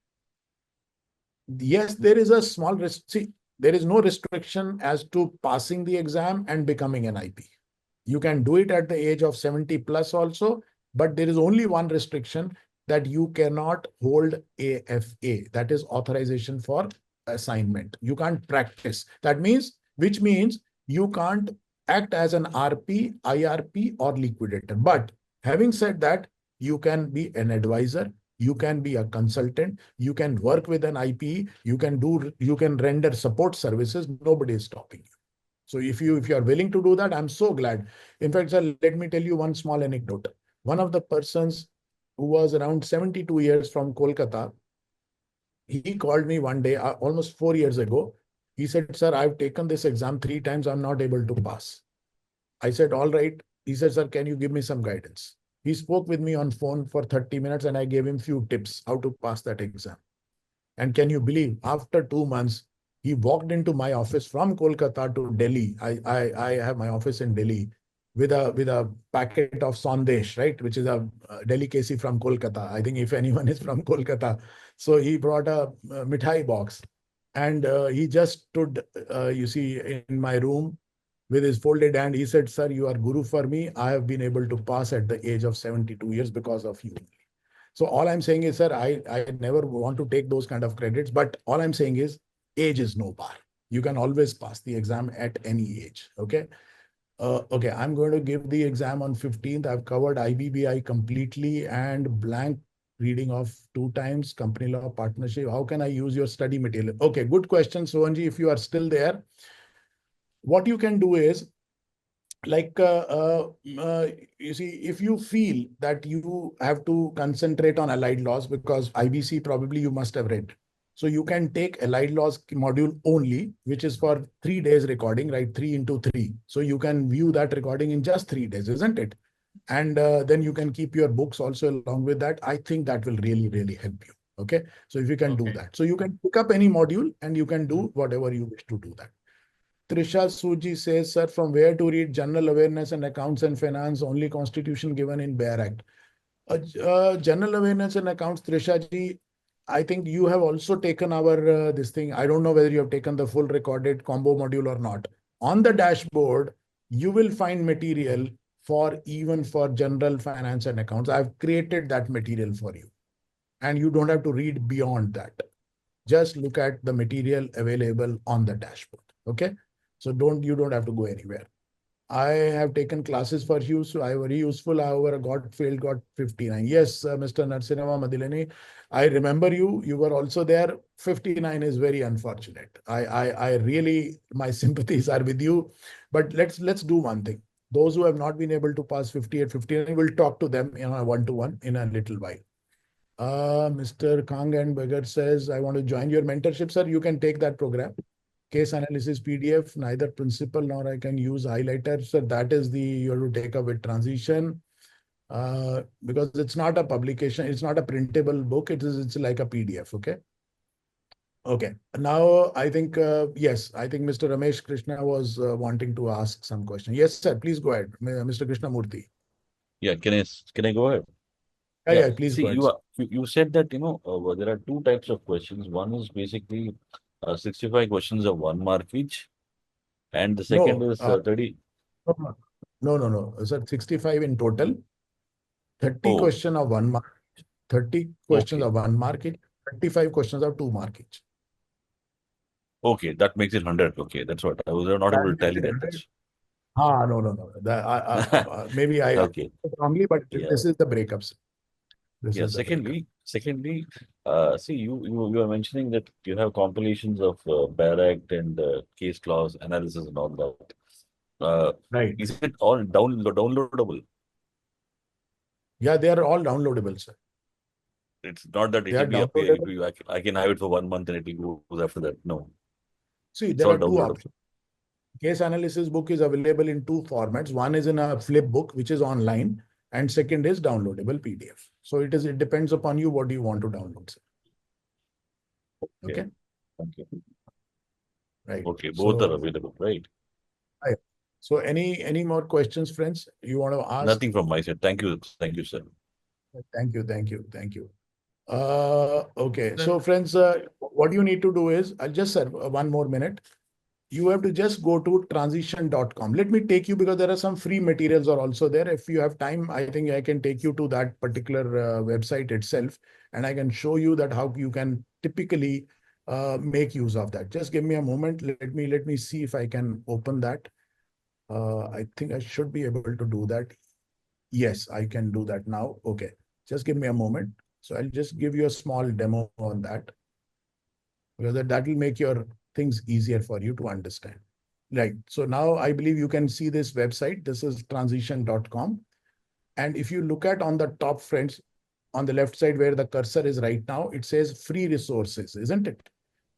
Yes, there is a small risk. See, there is no restriction as to passing the exam and becoming an IP. You can do it at the age of 70 plus also, but there is only one restriction, that you cannot hold AFA, that is authorization for assignment. You can't practice. Which means you can't act as an RP, IRP, or liquidator. But having said that, you can be an advisor, you can be a consultant, you can work with an IP, you can render support services. Nobody is stopping you. So if you are willing to do that, I'm so glad. In fact, sir, let me tell you one small anecdote. One of the persons who was around 72 years from Kolkata, he called me one day, almost 4 years ago. He said, sir, I've taken this exam 3 times. I'm not able to pass. I said, all right. He said, sir, can you give me some guidance? He spoke with me on phone for 30 minutes and I gave him few tips how to pass that exam. And can you believe, after 2 months, he walked into my office from Kolkata to Delhi. I have my office in Delhi with a packet of Sandesh, right, which is a delicacy from Kolkata. I think if anyone is from Kolkata, so he brought a mithai box, and he just stood, you see, in my room with his folded hand. He said, "Sir, you are guru for me. I have been able to pass at the age of 72 years because of you." So all I'm saying is, sir, I never want to take those kind of credits, but all I'm saying is age is no bar. You can always pass the exam at any age. Okay. Okay, I'm going to give the exam on 15th. I've covered IBBI completely and blank reading of 2 times, company law, partnership. How can I use your study material? Okay, good question, Sohanji. If you are still there, what you can do is, like you see, if you feel that you have to concentrate on allied laws, because IBC probably you must have read, so you can take allied laws module only, which is for 3 days recording, right? 3 into 3, so you can view that recording in just 3 days, isn't it? And then you can keep your books also along with that. I think that will really help you. Okay, so if you can do that, so you can pick up any module and you can do whatever you wish to do that. Trisha Suji says, sir, from where to read general awareness and accounts and finance, only constitution given in Bear Act. General awareness and accounts, Trisha ji, I think you have also taken our this thing. I don't know whether you have taken the full recorded combo module or not. On the dashboard, you will find material for even for general finance and accounts. I've created that material for you. And you don't have to read beyond that. Just look at the material available on the dashboard. Okay. So you don't have to go anywhere. I have taken classes for you, so I very useful. However, got 59. Yes, Mr. Narsinama Madilani, I remember you. You were also there. 59 is very unfortunate. I really, my sympathies are with you. But let's do one thing. Those who have not been able to pass 50 at 59, we'll talk to them in a one-to-one in a little while. Mr. Kang and Beggar says, I want to join your mentorship, sir. You can take that program. Case analysis PDF, neither principal nor I can use highlighter. So that is the, you have to take up with transition. Because it's not a publication, it's not a printable book, it's like a PDF. Okay. Okay. Now I think, yes, I think Mr. Ramesh Krishna was wanting to ask some question. Yes, sir. Please go ahead, Mr. Krishnamurthy. Yeah, can I go ahead? Yeah, please See, go ahead, sir. you said that there are two types of questions. One is basically 65 questions of 1 mark each, and the second No, is 30. no. Sir, 65 in total, 30 Oh, question of 1 mark, 30 questions okay, of 1 mark each, 35 questions of 2 mark each. okay, that makes it 100. Okay, that's what I was not That able to makes tally it that. 100. No. Maybe I Okay, said wrongly, but yeah, this is the breakups. This yeah. is the breakup. Secondly, see, you are mentioning that you have compilations of bad act and case clause analysis and all that. Right. Is it all downloadable? Yeah, they are all downloadable, sir. It's not that They it are will be up. downloadable. I can have it for 1 month and it will go after that. No, See, it's there all are two downloadable. options. Case analysis book is available in two formats. One is in a flip book, which is online, and second is downloadable PDF. So it depends upon you what you want to download, sir. Okay, Okay. thank you. Right. Okay, both are So, available, right? right. So any more questions, friends, you want to ask? Nothing from my side. Thank you, sir. Thank you. Okay. So, friends, what you need to do is, I'll just, sir, 1 more minute. You have to just go to transition.com. Let me take you, because there are some free materials are also there. If you have time, I think I can take you to that particular website itself, and I can show you that how you can typically make use of that. Just give me a moment. Let me see if I can open that. I think I should be able to do that. Yes, I can do that now. Okay. Just give me a moment. So I'll just give you a small demo on that, because that will make your things easier for you to understand. Right. So now I believe you can see this website. This is transition.com. And if you look at on the top, friends, on the left side where the cursor is right now, it says free resources, isn't it?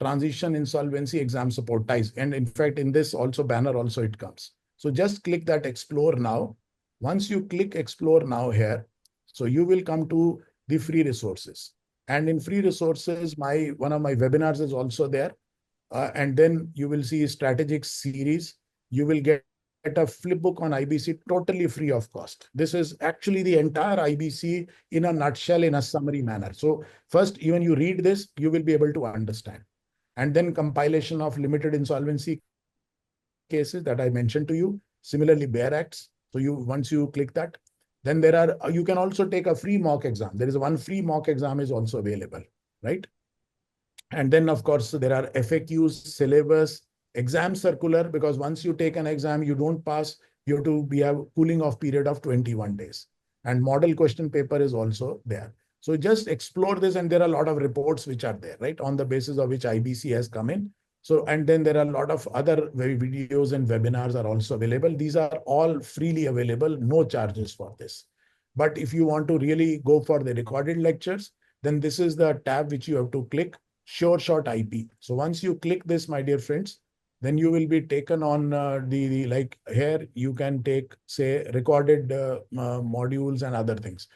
Transition, insolvency, exam support ties. And in fact, in this also banner also it comes. So just click that explore now. Once you click explore now here, so you will come to the free resources. And in free resources, one of my webinars is also there. And then you will see strategic series. You will get a flip book on IBC totally free of cost. This is actually the entire IBC in a nutshell, in a summary manner. So first, even you read this, you will be able to understand. And then compilation of limited insolvency cases that I mentioned to you. Similarly, Bare Acts. So once you click that, then you can also take a free mock exam. There is one free mock exam is also available, right? And then, of course, there are FAQs, syllabus, exam circular, because once you take an exam, you don't pass, you have to be a cooling off period of 21 days. And model question paper is also there. So just explore this, and there are a lot of reports which are there, right? On the basis of which IBC has come in. So, and then there are a lot of other videos and webinars are also available. These are all freely available, no charges for this. But if you want to really go for the recorded lectures, then this is the tab which you have to click. Sure Shot IP. So once you click this, my dear friends, then you will be taken on like here you can take, say, recorded modules and other things.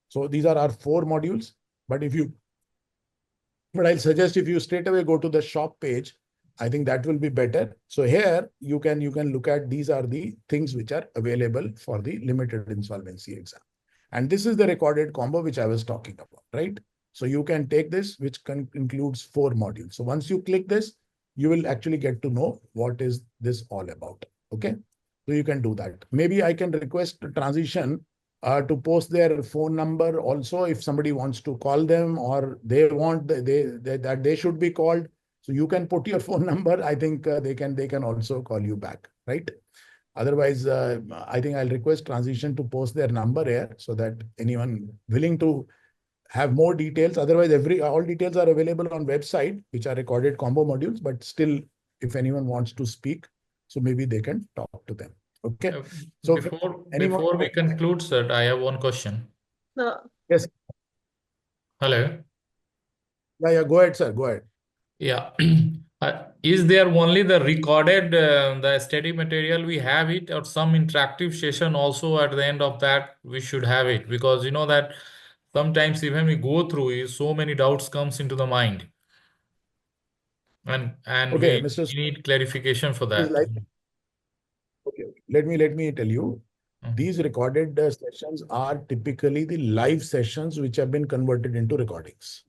So these are our 4 modules. But I'll suggest if you straight away go to the shop page, I think that will be better. So here you can look at, these are the things which are available for the limited insolvency exam. And this is the recorded combo which I was talking about, right? So you can take this, which includes 4 modules. So once you click this, you will actually get to know what is this all about. Okay. So you can do that. Maybe I can request transition to post their phone number also if somebody wants to call them, or they want that they should be called. So you can put your phone number. I think they can also call you back, right? Otherwise, I think I'll request transition to post their number here so that anyone willing to have more details. Otherwise, all details are available on website, which are recorded combo modules. But still, if anyone wants to speak, so maybe they can talk to them. Okay. So before we conclude, sir, I have one question. Yes. Hello. Yeah. Go ahead, sir. Go ahead. Yeah. Is there only the recorded, the study material we have it, or some interactive session also at the end of that we should have it? Because you know that sometimes even we go through it, so many doubts comes into the mind. And Okay, we Mr. need clarification for that. Okay. Let me tell you. These recorded sessions are typically the live sessions which have been converted into recordings.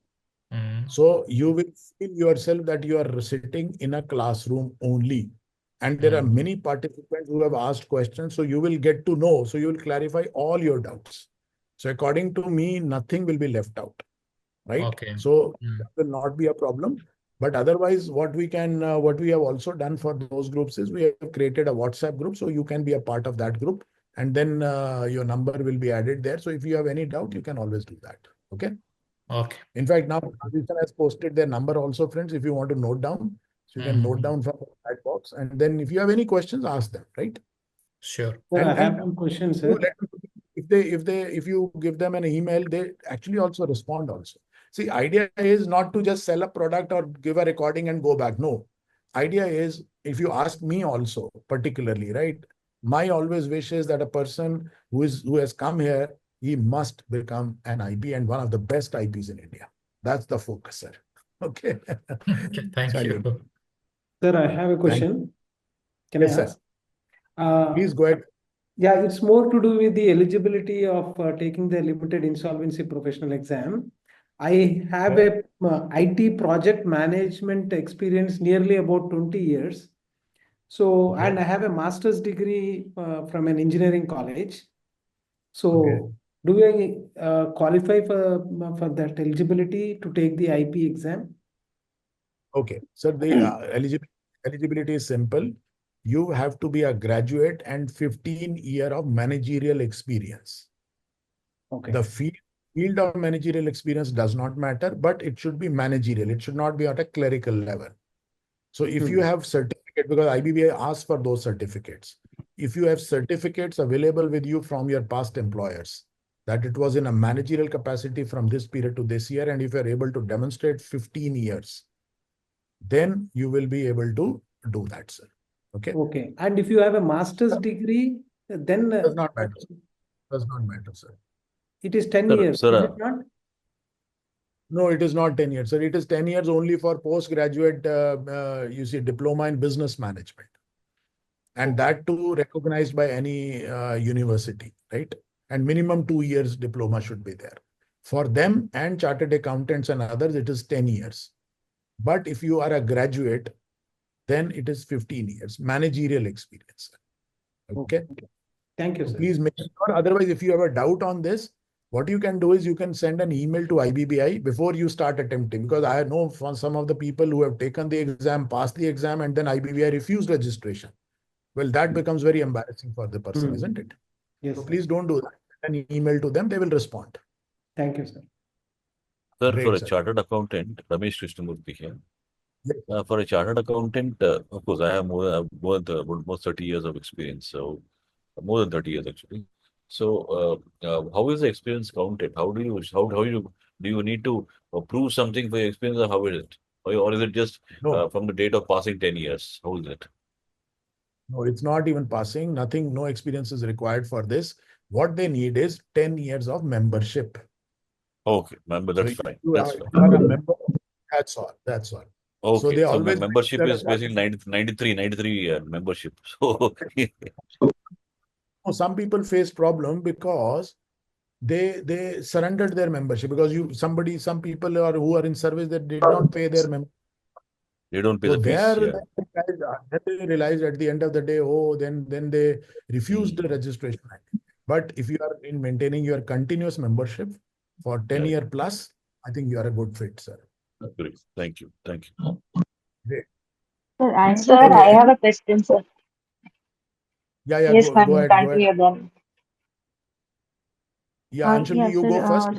So you will feel yourself that you are sitting in a classroom only. And there are many participants who have asked questions. So you will get to know. So you will clarify all your doubts. So according to me, nothing will be left out. Right? Okay. So that will not be a problem. But otherwise, what we have also done for those groups is we have created a WhatsApp group. So you can be a part of that group. And then your number will be added there. So if you have any doubt, you can always do that. Okay. Okay. In fact, now Transition has posted their number also, friends, if you want to note down. So you can note down from that box. And then if you have any questions, ask them, right? Sure. Sir, I have one question, sir. If you give them an email, they actually also respond also. See, idea is not to just sell a product or give a recording and go back. No. Idea is, if you ask me also, particularly, right? My always wish is that a person who has come here, he must become an IP and one of the best IPs in India. That's the focus, sir. Okay. Thank you. Sir, I have a question. Can Yes, I ask? sir. Please go ahead. Yeah, it's more to do with the eligibility of taking the limited insolvency professional exam. I have a IT project management experience nearly about 20 years. So, and I have a master's degree from an engineering college. So, do I qualify for that eligibility to take the IP exam? Okay. So the eligibility is simple. You have to be a graduate and 15 years of managerial experience. Okay. The field of managerial experience does not matter, but it should be managerial. It should not be at a clerical level. So if you have certificate, because IBBA asks for those certificates, if you have certificates available with you from your past employers, that it was in a managerial capacity from this period to this year, and if you're able to demonstrate 15 years, then you will be able to do that, sir. Okay. Okay. And if you have a master's degree, then does not matter. Does not matter, sir. It is 10 years, is it not? No, it is not 10 years, sir. It is 10 years only for postgraduate, you see, diploma in business management. And that too recognized by any university, right? And minimum 2 years diploma should be there. For them and chartered accountants and others, it is 10 years. But if you are a graduate then it is 15 years managerial experience. Okay. Thank you, So sir. please make sure. Otherwise, if you have a doubt on this, what you can do is you can send an email to IBBI before you start attempting. Because I know from some of the people who have taken the exam, passed the exam, and then IBBI refused registration. Well, that becomes very embarrassing for the person, isn't it? Yes, So sir. please don't do that. An email to them, they will respond. Thank you, sir. Sir, Great, for a sir. chartered accountant, Ramesh Krishnamurthy here. Yes. For a chartered accountant, of course, I have more than almost 30 years of experience. So more than 30 years actually. So how is the experience counted? Do you need to prove something for your experience, or how is it? Or is it just No, from the date of passing 10 years? How is it? no, it's not even passing. Nothing, no experience is required for this. What they need is 10 years of membership. Okay, member, So that's if fine. you That's are, fine. you are a member, that's all. That's all. So Okay, they so my always membership that is basically 93 membership. So some people face problem because they surrendered their membership because some people are who are in service that did not pay their membership. they don't pay So the fees. Yeah, then they realized at the end of the day, oh, then they refused the registration. But if you are in maintaining your continuous membership for 10 yeah, year plus, I think you are a good fit, sir. great. Thank you. Thank you. Great. Sir, I Okay. have a question, sir. Yeah, Yes, go ma'am, ahead, go ahead. continue then. Yeah, Anshul, Yes, you sir. go first.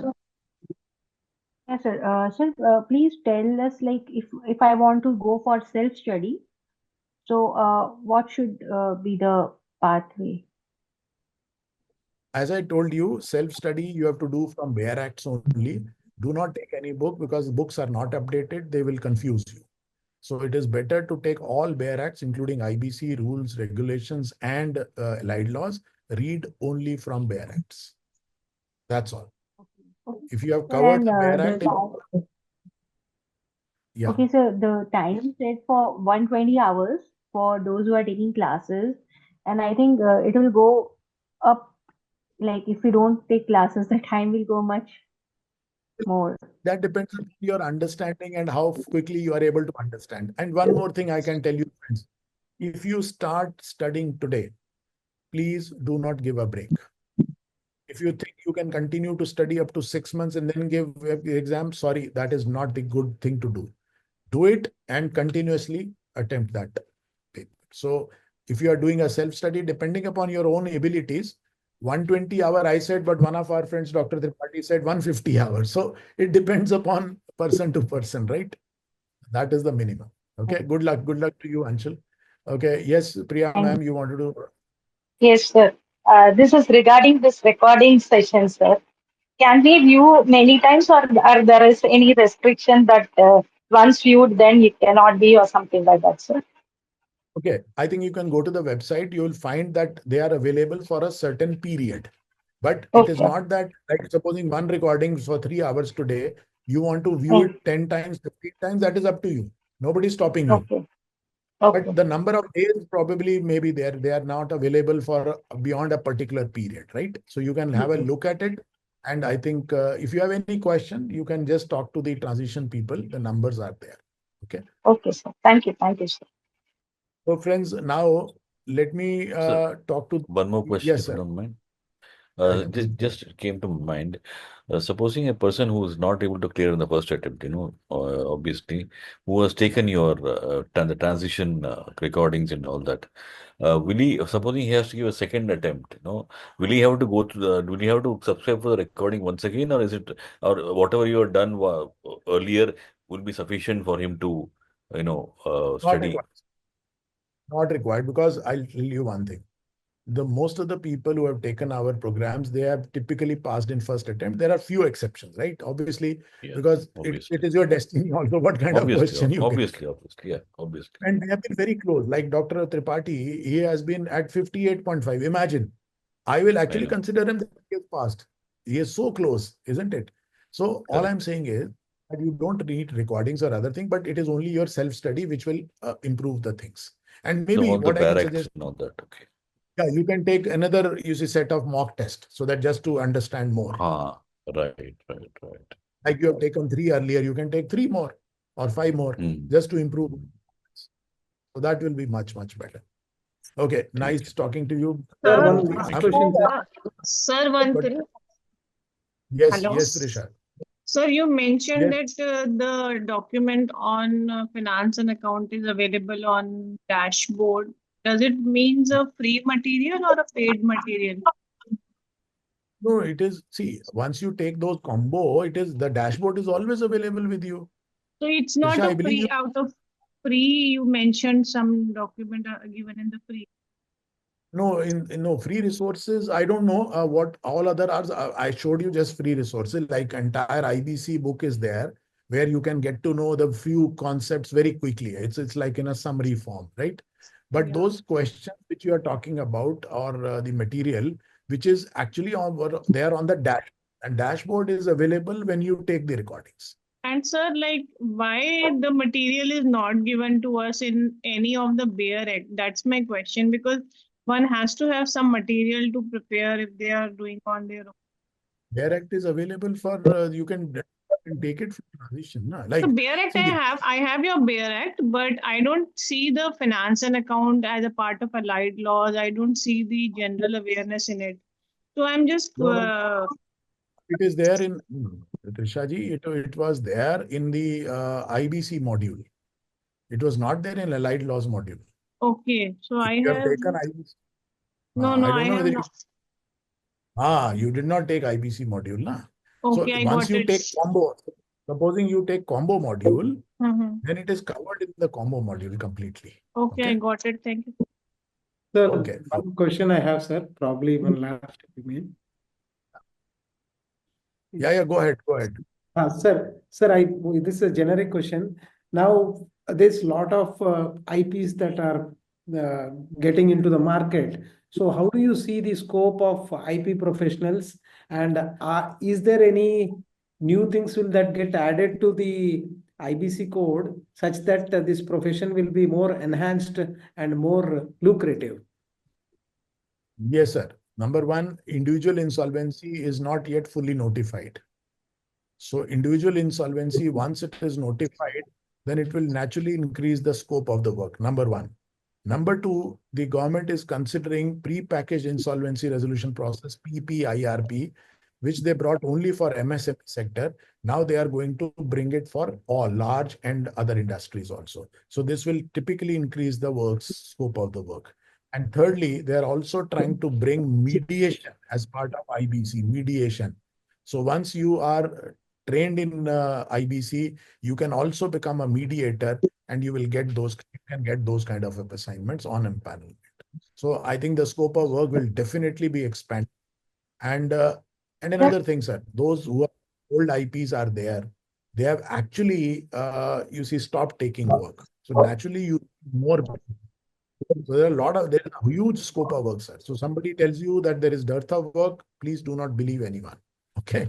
Yes, sir. Sir, please tell us, like, if I want to go for self-study, so what should be the pathway? As I told you, self-study you have to do from bare acts only. Do not take any book because books are not updated. They will confuse you. So it is better to take all bare acts, including IBC rules, regulations, and allied laws. Read only from bare acts. That's all. Okay, If you have sir, covered and the bare act, yeah, okay, so the time set for 120 hours for those who are taking classes, and I think it will go up. Like, if we don't take classes, the time will go much more. that depends on your understanding and how quickly you are able to understand. And one more thing I can tell you, friends, if you start studying today, please do not give a break. If you think you can continue to study up to 6 months and then give the exam, sorry, that is not the good thing to do. Do it and continuously attempt that paper. So if you are doing a self-study, depending upon your own abilities, 120 hour I said, but one of our friends, Dr. Tripathi, said 150 hours. So it depends upon person to person, right? That is the minimum. Okay. Good luck. Good luck to you, Anshul. Okay. Yes, Priya Thank ma'am, you wanted to. Yes, sir. This is regarding this recording session, sir. Can we view many times, or there is any restriction that once viewed, then it cannot be, or something like that, sir? Okay. I think you can go to the website. You will find that they are available for a certain period. But it is Okay. not that, like, supposing one recording for 3 hours today, you want to view Mm, it 10 times, 15 times, that is up to you. Nobody's stopping you. Okay. But Okay. the number of days probably maybe they are not available for beyond a particular period, right? So you can have a look at it. And I think if you have any question, you can just talk to the transition people. The numbers are there. Okay. Okay, sir. Thank you. Thank you, sir. So friends, now let me So talk to. one more question, Yes, if you sir. don't mind. Yeah, This please. just came to mind. Supposing a person who is not able to clear in the first attempt, obviously, who has taken your the transition recordings and all that, supposing he has to give a second attempt, will he have to go to will he have to subscribe for the recording once again, or is it, or whatever you have done earlier will be sufficient for him to, Not study? required. Not required because I'll tell you one thing. The most of the people who have taken our programs, they have typically passed in first attempt. There are few exceptions, right? Obviously, Yeah, because it obviously. is your destiny also what kind of question you get. Obviously, yeah, obviously. And they have been very close. Like Dr. Tripathi, he has been at 58.5. Imagine, I will I actually know. consider him that he has passed. He is so close, isn't it? So all I'm Correct. saying is that you don't need recordings or other thing, but it is only your self-study which will improve the things. And So maybe all the what I can barracks suggest, and all that. Okay. yeah, you can take another set of mock test so that just to understand more. Ah, right. Like you have taken 3 earlier, you can take 3 more or 5 more Hmm. just to improve. So that will be much, much better. Okay, nice talking to you. Sir, Sir, one last question, sir. sir, one But thing. yes, Hello. yes, Risha. Sir, you mentioned Yes. that the document on finance and account is available on dashboard. Does it means a free material or a paid material? No, it is, see, once you take those combo, it is the dashboard is always available with you. So it's Risha, not I a believe free you. out of free. You mentioned some document are given in the free. No, no free resources. I don't know what all other are. I showed you just free resources. Like entire IBC book is there, where you can get to know the few concepts very quickly. It's like in a summary form, right? But Yeah. those questions which you are talking about, or the material, which is actually on there on the dash, and dashboard is available when you take the recordings. And sir, like why the material is not given to us in any of the Bear Act? That's my question, because one has to have some material to prepare if they are doing on their own. Direct is available for you can take it for transition. Na? So Like, Bear Act see the I have your Bear Act, but I don't see the finance and account as a part of allied laws. I don't see the general awareness in it. So I'm just no, no, it is there in Trishaji. It was there in the IBC module. It was not there in allied laws module. okay. So If I you have have taken IBC, no, I I don't know have whether not. you did not take IBC module, na? So Okay, I once got you it. take combo, supposing you take combo module, Mm-hmm. then it is covered in the combo module completely. Okay, I Okay. got it. Thank you. Sir, Okay. one question I have, sir. Probably one last, if you may. Yeah. Go ahead. Go ahead. Sir, this is a generic question. Now, there's a lot of IPs that are getting into the market. So, how do you see the scope of IP professionals? And is there any new things will that get added to the IBC code such that this profession will be more enhanced and more lucrative? Yes, sir. Number one, individual insolvency is not yet fully notified. So individual insolvency, once it is notified, then it will naturally increase the scope of the work. Number one. Number two, the government is considering pre-packaged insolvency resolution process, PPIRP, which they brought only for MSME sector. Now they are going to bring it for all large and other industries also. So this will typically increase the work scope of the work. And thirdly, they are also trying to bring mediation as part of IBC, mediation. So once you are trained in IBC, you can also become a mediator and you can get those kind of assignments on empanelment. So I think the scope of work will definitely be expanded. And another thing, sir, those who are old IPs are there. They have actually, stopped taking work. So naturally, you more. So there's a huge scope of work, sir. So somebody tells you that there is dearth of work, please do not believe anyone. Okay.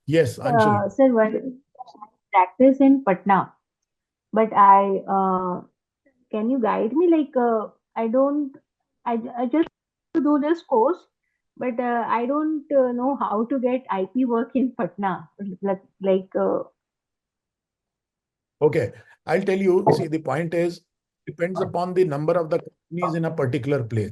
Yes, Anshul. Sir, one practice in Patna, but can you guide me? Like, I just to do this course, but I don't know how to get IP work in Patna. Like, Okay, I'll tell you. See, the point is, depends upon the number of the companies in a particular place.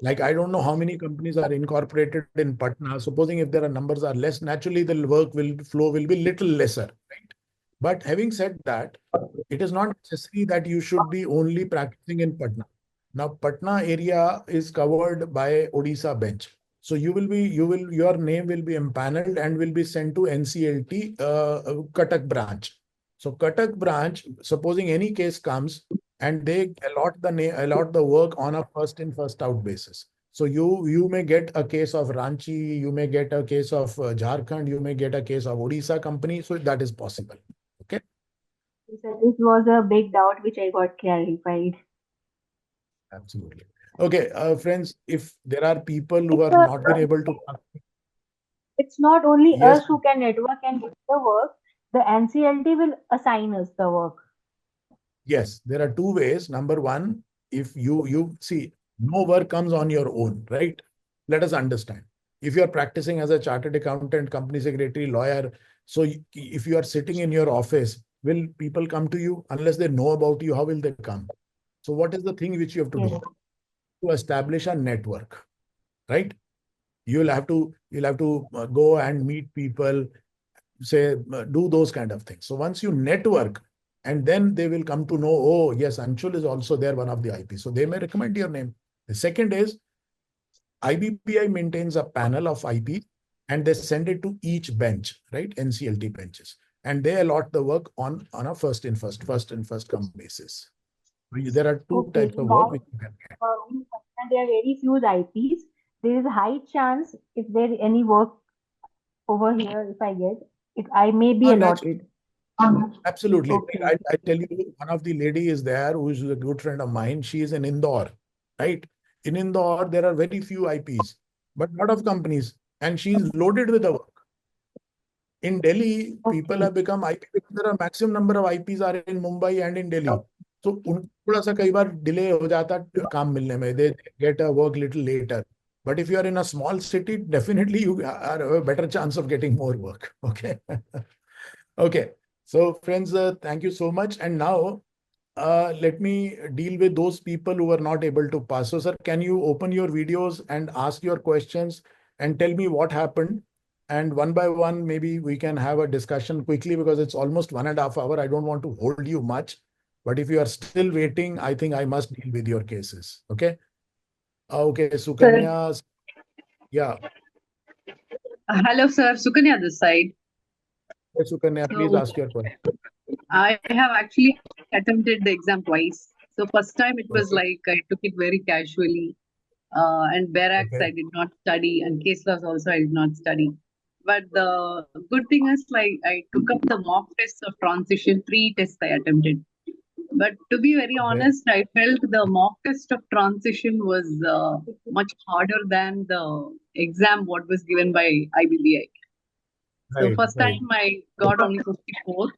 Like, I don't know how many companies are incorporated in Patna. Supposing if there are numbers are less, naturally the work will flow will be little lesser, right? But having said that, it is not necessary that you should be only practicing in Patna. Now, Patna area is covered by Odisha bench. So your name will be empaneled and will be sent to NCLT Cuttack branch. So Cuttack branch, supposing any case comes and they allot the work on a first in first out basis. So you may get a case of Ranchi, you may get a case of Jharkhand, you may get a case of Odisha company. So that is possible. Okay. this was a big doubt which I got clarified. Absolutely. Okay, friends, if there are people who It's are not been able to, it's not only yes, us who can network and get the work. The NCLT will assign us the work. yes, there are two ways. Number one, if you see, no work comes on your own, right? Let us understand. If you are practicing as a chartered accountant, company secretary, lawyer, so if you are sitting in your office, will people come to you unless they know about you? How will they come? So what is the thing which you have to Yes. do? To establish a network, right? You'll have to go and meet people, say, do those kind of things. So once you network, and then they will come to know, oh yes, Anshul is also there, one of the IP. So they may recommend your name. The second is IBPI maintains a panel of IP and they send it to each bench, right? NCLT benches. And they allot the work on a first in first come basis. There are two Okay. types of work which you can get. In Patna, there are very few IPs. There is a high chance if there any work over here, if I get it, I may be allotted. Absolutely. Okay. I tell you, one of the lady is there who is a good friend of mine. She is in Indore, right? In Indore, there are very few IPs, but lot of companies, and she is loaded with the work. In Delhi, people Okay. have become IP because there are maximum number of IPs are in Mumbai and in Delhi. So उनको थोड़ा सा कई बार delay हो जाता काम मिलने में. They get a work little later. But if you are in a small city, definitely you are a better chance of getting more work. Okay. Okay. So friends, thank you so much. And now let me deal with those people who are not able to pass. So sir, can you open your videos and ask your questions and tell me what happened? And one by one, maybe we can have a discussion quickly because it's almost 1.5 hours. I don't want to hold you much. But if you are still waiting, I think I must deal with your cases. Okay. Okay. Sir, Sukanya. Yeah. hello, sir. Sukanya this side. Yes, Sukanya, please So ask your question. I have actually attempted the exam twice. So first time it was Okay. like I took it very casually, and barracks Okay. I did not study, and case laws also I did not study. But the good thing is like I took up the mock test of transition. 3 tests I attempted. But to be very Okay. honest, I felt the mock test of transition was much harder than the exam what was given by IBBI. So Right. first Right. time I got only 54.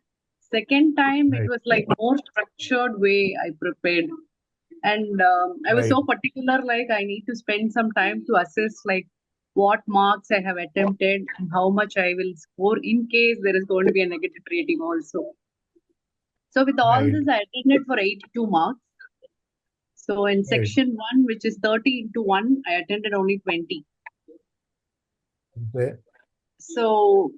Second time it Right. was like more structured way I prepared. And I was Right. so particular, like I need to spend some time to assess like what marks I have attempted and how much I will score in case there is going to be a negative rating also. So with all Right. this, I attended for 82 marks. So in Right. section 1, which is 30 into 1, I attended only 20. Okay. So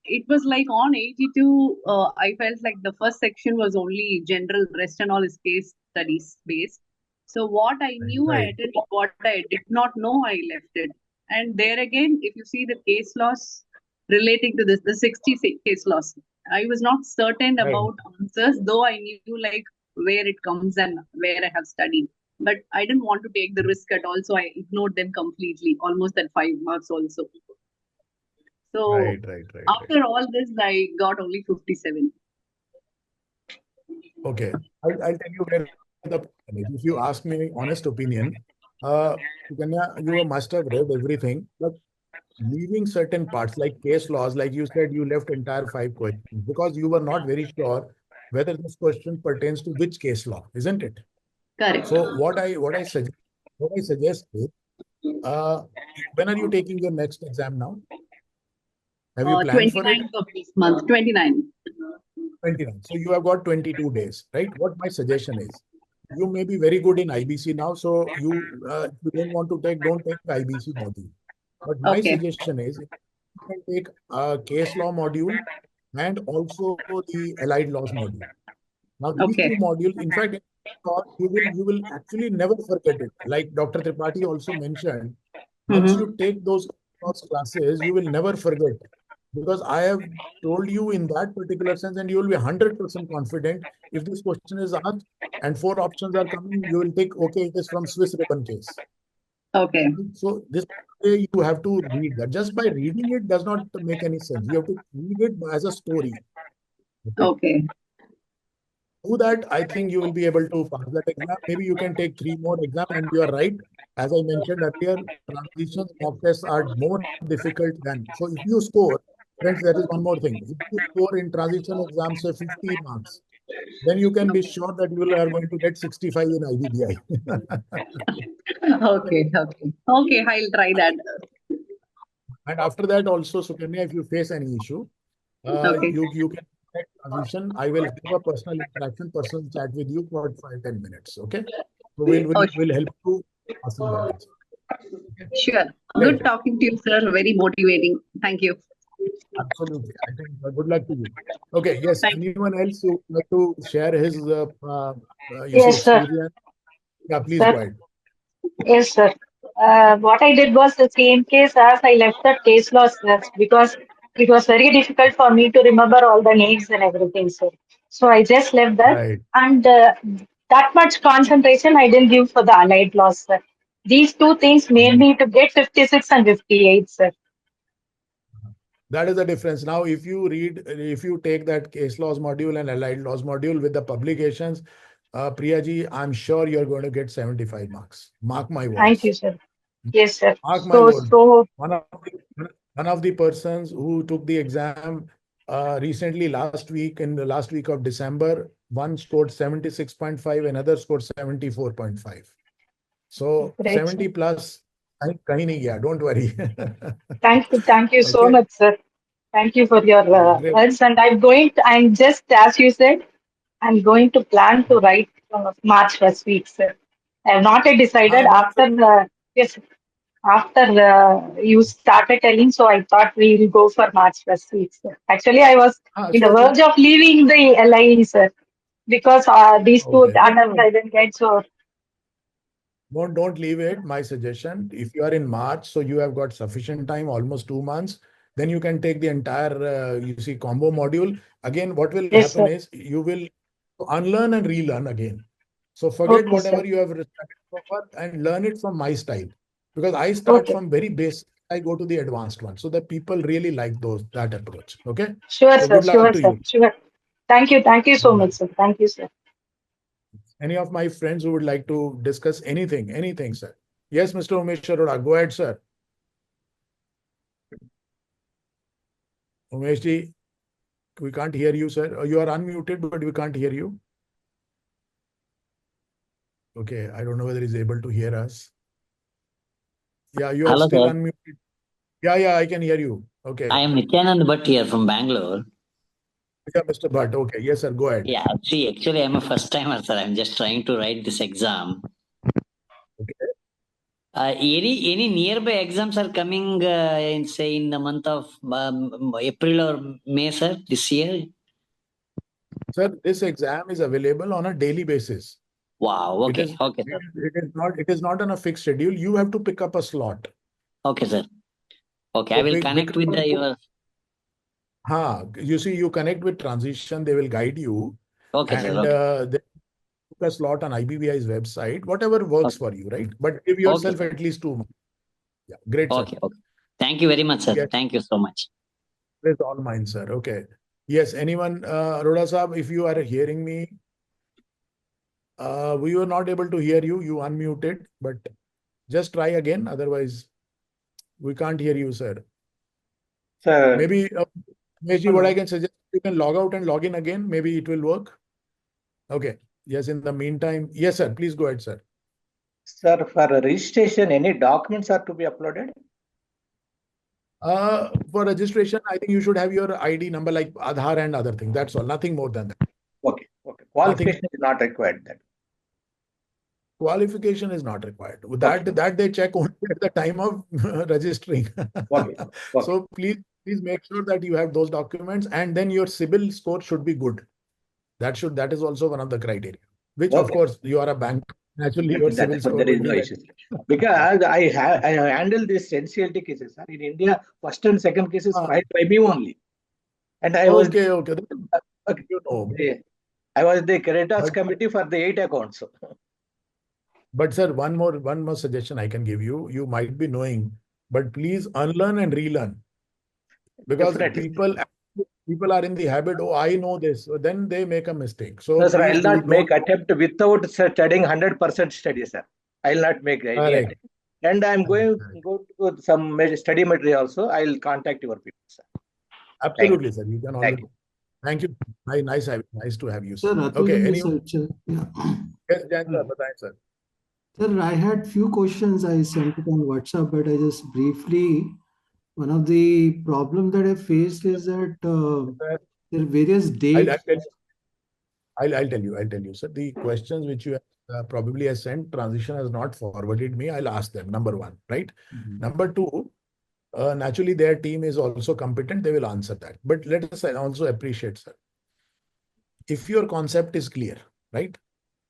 it was like on 82, I felt like the first section was only general, rest and all is case studies based. So what I knew, I Right. attended. What I did not know, I left it. And there again, if you see the case laws relating to this, the 60 case laws, I was not certain Right. about answers, though I knew like where it comes and where I have studied. But I didn't want to take the risk at all, so I ignored them completely, almost at 5 marks also. So Right. Right. after all this, I got only 57. Okay. I'll tell you where the problem is. If you ask me honest opinion, uh, Sukanya, you must have read everything, but leaving certain parts like case laws, like you said, you left entire 5 questions because you were not very sure whether this question pertains to which case law, isn't it? Correct. So what I suggest is, uh, when are you taking your next exam now? Have you planned for it? 29th of this month, 29. 29. So you have got 22 days, right? What my suggestion is, you may be very good in IBC now, so if you don't want to take, don't take IBC module. But my Okay. suggestion is, you can take a case law module and also the allied laws module. Now these Okay. two modules, in fact, you will actually never forget it. Like Dr. Tripathi also mentioned, once Mm-hmm. you take those classes, you will never forget. Because I have told you in that particular sense, and you will be 100% confident if this question is asked and 4 options are coming, you will take, okay, it is from Swiss ribbon case. Okay. So this way you have to read that. Just by reading it does not make any sense. You have to read it as a story. Okay. Okay. Do that, I think you will be able to pass that exam. Maybe you can take 3 more exams, and you are right. As I mentioned earlier, transitions mock tests are more difficult than. So if you score, friends, there is one more thing. If you score in transition exams, say 50 marks, then you can be sure that you are going to get 65 in IBBI. Okay. Okay. Okay. I'll try that. And after that also, Sukanya, if you face any issue, Okay. you can transition, I will have a personal interaction, personal chat with you for 5-10 minutes. Okay. So Oh, we'll help you pass in that exam. Okay. sure. Great. Good talking to you, sir. Very motivating. Thank you. Absolutely. I think good luck to you. Okay. Yes. Thank Anyone else who would like to share his Yes, sir. experience? Yeah, please Sir, go ahead. yes, sir. What I did was the same case as I left the case law, sir, because it was very difficult for me to remember all the names and everything, sir. So I just left that, Right. and that much concentration I didn't give for the allied laws, sir. These two things made Mhm. me to get 56 and 58, sir. That is the difference. Now, if you take that case laws module and allied laws module with the publications, Priya ji, I'm sure you're going to get 75 marks. Mark my Thank you, words. sir. Yes, sir. Mark my So, words. so One of the persons who took the exam recently in the last week of December, one scored 76.5, another scored 74.5. So great, sir. 70 plus, kahin nahi gaya, don't worry. Thank you so Okay, much, sir. Thank you for your great. words. And I'm just, as you said, I'm going to plan to write March first week, sir. I have not yet decided Mark, yes, after you started telling, so I thought we will go for March first week, sir. Actually, I was in the so verge of leaving the LIE, sir, because these two okay, attempts I didn't get. So, don't leave it. My suggestion, if you are in March, so you have got sufficient time, almost 2 months, then you can take the entire combo module. Again, what will yes, happen sir. is you will unlearn and relearn again. So forget Okay, sir. whatever you have studied so far and learn it from my style. Because I start Okay. from very basic, I go to the advanced one. So that people really like that approach. Okay. Sure, So sir. good luck Sure, to sir. you. Sure. Thank you. Thank you so Good luck. much, sir. Thank you, sir. Any of my friends who would like to discuss anything, sir? Yes, Mr. Umesh Arora, go ahead, sir. Umesh ji, we can't hear you, sir. You are unmuted, but we can't hear you. Okay, I don't know whether he's able to hear us. Yeah, you are Hello, still sir. unmuted. Yeah, I can hear you. Okay. I am Nityanand Bhatt here from Bangalore. Yeah, Mr. Bhatt. Okay, yes, sir. Go ahead. Yeah, see, actually, I'm a first timer, sir. I'm just trying to write this exam. Okay. Any nearby exams are coming in, say, in the month of April or May, sir, this year? Sir, this exam is available on a daily basis. Wow. It Okay. is Okay, sir. it is not on a fixed schedule. You have to pick up a slot. Okay, sir. Okay, I So will connect with your. you see, you connect with transition, they will guide you, Okay, sir. and Okay. they book a slot on IBBI's website, whatever works Okay. for you, right? But give Okay, yourself sir. at least 2 months. Yeah, great, sir. Okay. Okay. Thank you very much, sir. Yes, Thank you so much. it's all mine, sir. Okay. Yes, anyone, Arora Saab, if you are hearing me, we were not able to hear you. You unmuted, but just try again. Otherwise, we can't hear you, sir. Sir, Maybe, Meji, what I can suggest, you can log out and log in again. Maybe it will work. Okay. Yes, in the meantime, yes, sir. Please go ahead, sir. sir, for registration, any documents are to be uploaded? For registration, I think you should have your ID number like Aadhaar and other things. That's all. Nothing more than that. Okay. Nothing. Qualification is not required then. Qualification is not required. Okay. That they check only at the time of registering. Okay. So please make sure that you have those documents, and then your CIBIL score should be good. That is also one of the criteria. Which of Okay. course you are a bank. Naturally, your CIBIL score There will is be no better. issue. Because I handle this NCLT cases, sir. In India, first and second cases filed by me only. And I was Okay. You know. I was the creditors But, committee for the 8 accounts. but sir, one more suggestion I can give you. You might be knowing, but please unlearn and relearn. Because Definitely. people are in the habit, oh, I know this. So then they make a mistake. So No, sir, please I'll not make don't. attempt without studying 100% study, sir. I'll not make any Correct. attempt. And I'm going Correct. to go to some study material also. I'll contact your people, sir. Absolutely, sir. You can always. Thank you. Thank you. Nice to have you, Sir, sir. Atul Okay. in Any? this sir. Yeah. Yes, Jan sir. Bataएं, sir. Sir, I had few questions. I sent it on WhatsApp, but I just briefly, one of the problem that I faced is that There are various I'll dates. tell you. I'll tell you, sir. The questions which you have, probably has sent, transition has not forwarded me. I'll ask them. Number one, right? Number two, naturally their team is also competent. They will answer that. But let us also appreciate, sir. If your concept is clear, right?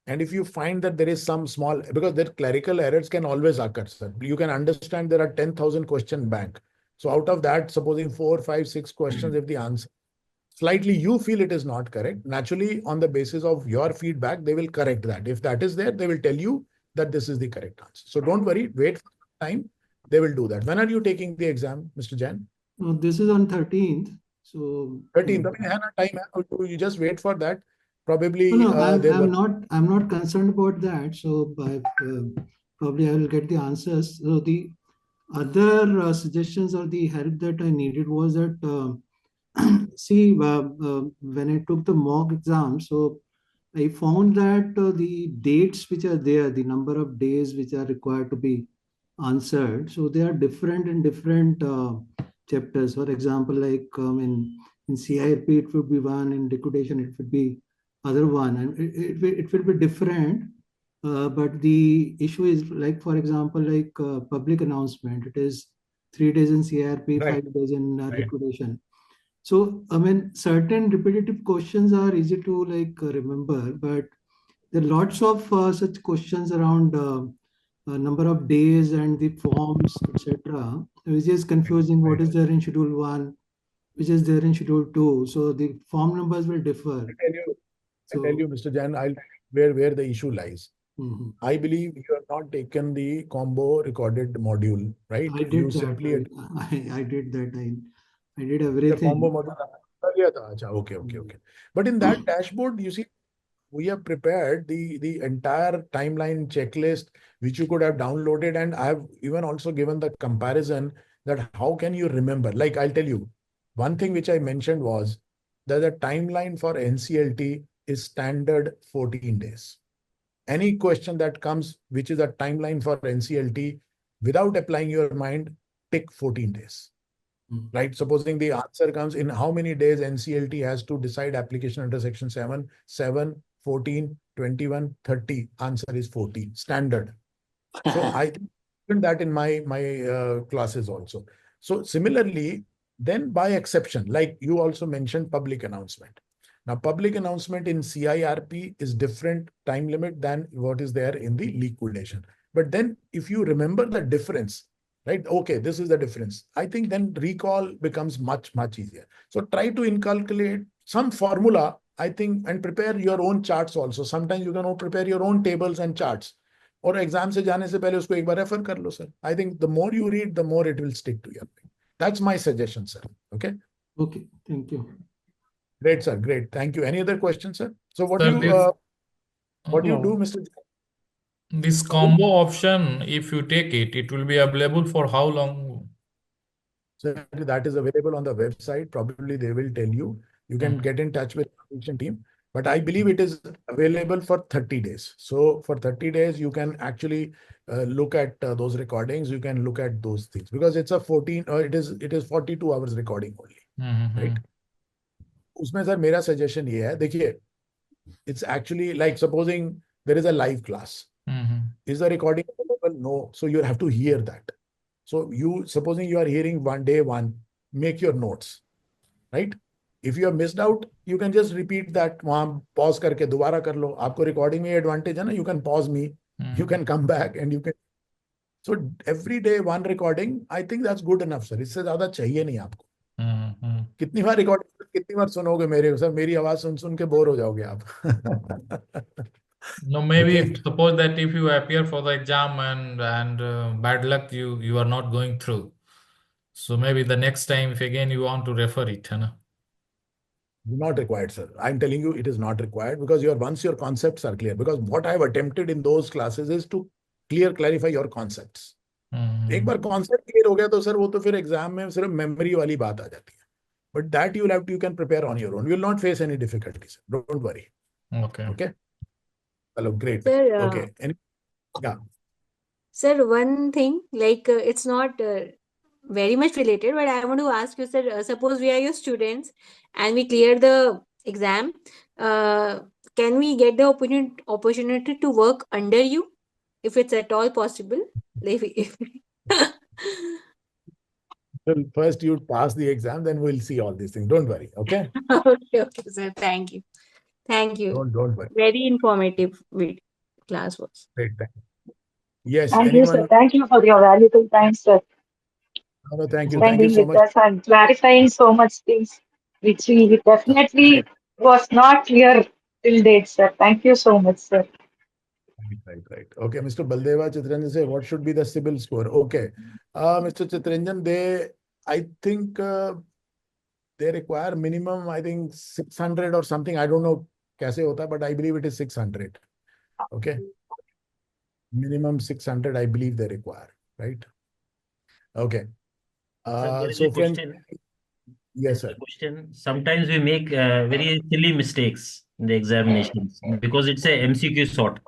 And if you find that there is some small, because there clerical errors can always occur, sir. You can understand there are 10,000 question bank. So out of that, supposing 4, 5, 6 questions, if the answer slightly you feel it is not correct, naturally on the basis of your feedback, they will correct that. If that is there, they will tell you that this is the correct answer. So don't worry, wait for time. They will do that. When are you taking the exam, Mr. Jain? This is on 13th. So 13th. I mean, have a time. You just wait for that. Probably no, there were. I'm not concerned about that. So probably I will get the answers. So the other suggestions or the help that I needed was that see when I took the mock exam, so I found that the dates which are there, the number of days which are required to be answered, so they are different in different chapters. For example, like in CIP it would be one, in liquidation it would be other one, and it will be different. But the issue is like, for example, like public announcement, it is 3 days in CRP, Right. 5 days in Right. liquidation. So, I mean, certain repetitive questions are easy to like remember, but there are lots of such questions around number of days and the forms, etc., which is confusing. What is there in Schedule 1, which is there in Schedule 2? So the form numbers will differ. I tell you, Mr. Jain, where the issue lies. Mhm. I believe you have not taken the combo recorded module, right? I You did that. simply I did that. I did the combo everything. module. Okay. But in that dashboard, you see, we have prepared the entire timeline checklist, which you could have downloaded, and I have even also given the comparison that how can you remember? Like I'll tell you, one thing which I mentioned was that the timeline for NCLT is standard 14 days. Any question that comes, which is a timeline for NCLT, without applying your mind, take 14 days. Right? Supposing the answer comes in how many days NCLT has to decide application under section 7, 7, 14, 21, 30. Answer is 14, standard. So I think that in my classes also. So similarly, then by exception, like you also mentioned public announcement. Now, public announcement in CIRP is different time limit than what is there in the liquidation. But then if you remember the difference, right? Okay, this is the difference. I think then recall becomes much, much easier. So try to inculcate some formula, I think, and prepare your own charts also. Sometimes you can prepare your own tables and charts. और exam से जाने से पहले उसको एक बार refer कर लो sir. I think the more you read, the more it will stick to your brain. That's my suggestion, sir. Okay. Okay, thank you. Great, sir. Great. Thank you. Any other questions, sir? So what Sir, do you do, Mr. This combo option, if you take it, it will be available for how long? So that is available on the website. Probably they will tell you. You can get in touch with the patient team. But I believe it is available for 30 days. So for 30 days, you can actually look at those recordings. You can look at those things because it's a 14. It is 42 hours recording only, right? उसमें sir मेरा suggestion ये है, देखिए, it's actually like supposing there is a live class. Is the recording available? No. So you have to hear that. So supposing you are hearing day one, make your notes, right? If you have missed out, you can just repeat that. वहाँ pause करके दोबारा कर लो. आपको recording में advantage है ना? You can pause me. You can come back and you can. So every day one recording, I think that's good enough, sir. इससे ज़्यादा चाहिए नहीं आपको. कितनी बार recording, कितनी बार सुनोगे मेरे सर? मेरी आवाज सुन के बोर हो जाओगे आप. No, maybe Okay. suppose that if you appear for the exam and bad luck, you are not going through. So maybe the next time, if again you want to refer it, है ना? Not required, sir. I'm telling you, it is not required because once your concepts are clear. Because what I've attempted in those classes is to clarify your concepts. एक बार concept clear हो गया तो sir वो तो फिर exam में सिर्फ memory वाली बात आ जाती है. But that you can prepare on your own. You will not face any difficulties. Don't worry. Okay. Okay. Hello, great. Sir, okay. Yeah. Sir, one thing, like it's not very much related, but I want to ask you, sir, suppose we are your students and we clear the exam, can we get the opportunity to work under you if it's at all possible? If Well, first you pass the exam, then we'll see all these things. Don't worry. Okay. Okay, okay, sir. Thank you. Thank you. Don't worry. Very informative class was. Great. Yes. Thank you, sir. Anyone? Thank you for your valuable time, sir. No, thank you. Thank you Spending so with much. us and clarifying so much things which we definitely was not clear till date, sir. Thank you so much, sir. Right. Okay, Mr. Baldeva Chitranjan say, what should be the CIBIL score? Okay. Mr. Chitranjan, I think they require minimum, I think 600 or something. I don't know kaise hota, but I believe it is 600. Okay. Minimum 600, I believe they require, right? Okay. There is So a friends, question. yes, sir. Question. Sometimes we make very silly mistakes in the examinations because it's a MCQ sort.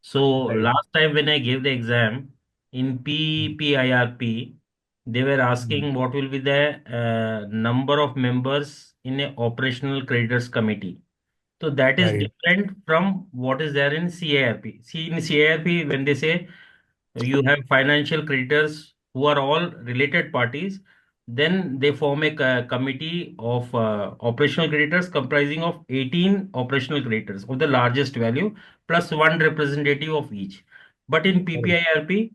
So Right. last time when I gave the exam in PPIRP, they were asking what will be the number of members in a operational creditors committee. So that is Right. different from what is there in CIRP. See, in CIRP, when they say you have financial creditors who are all related parties, then they form a committee of operational creditors comprising of 18 operational creditors of the largest value plus one representative of each. But in PPIRP,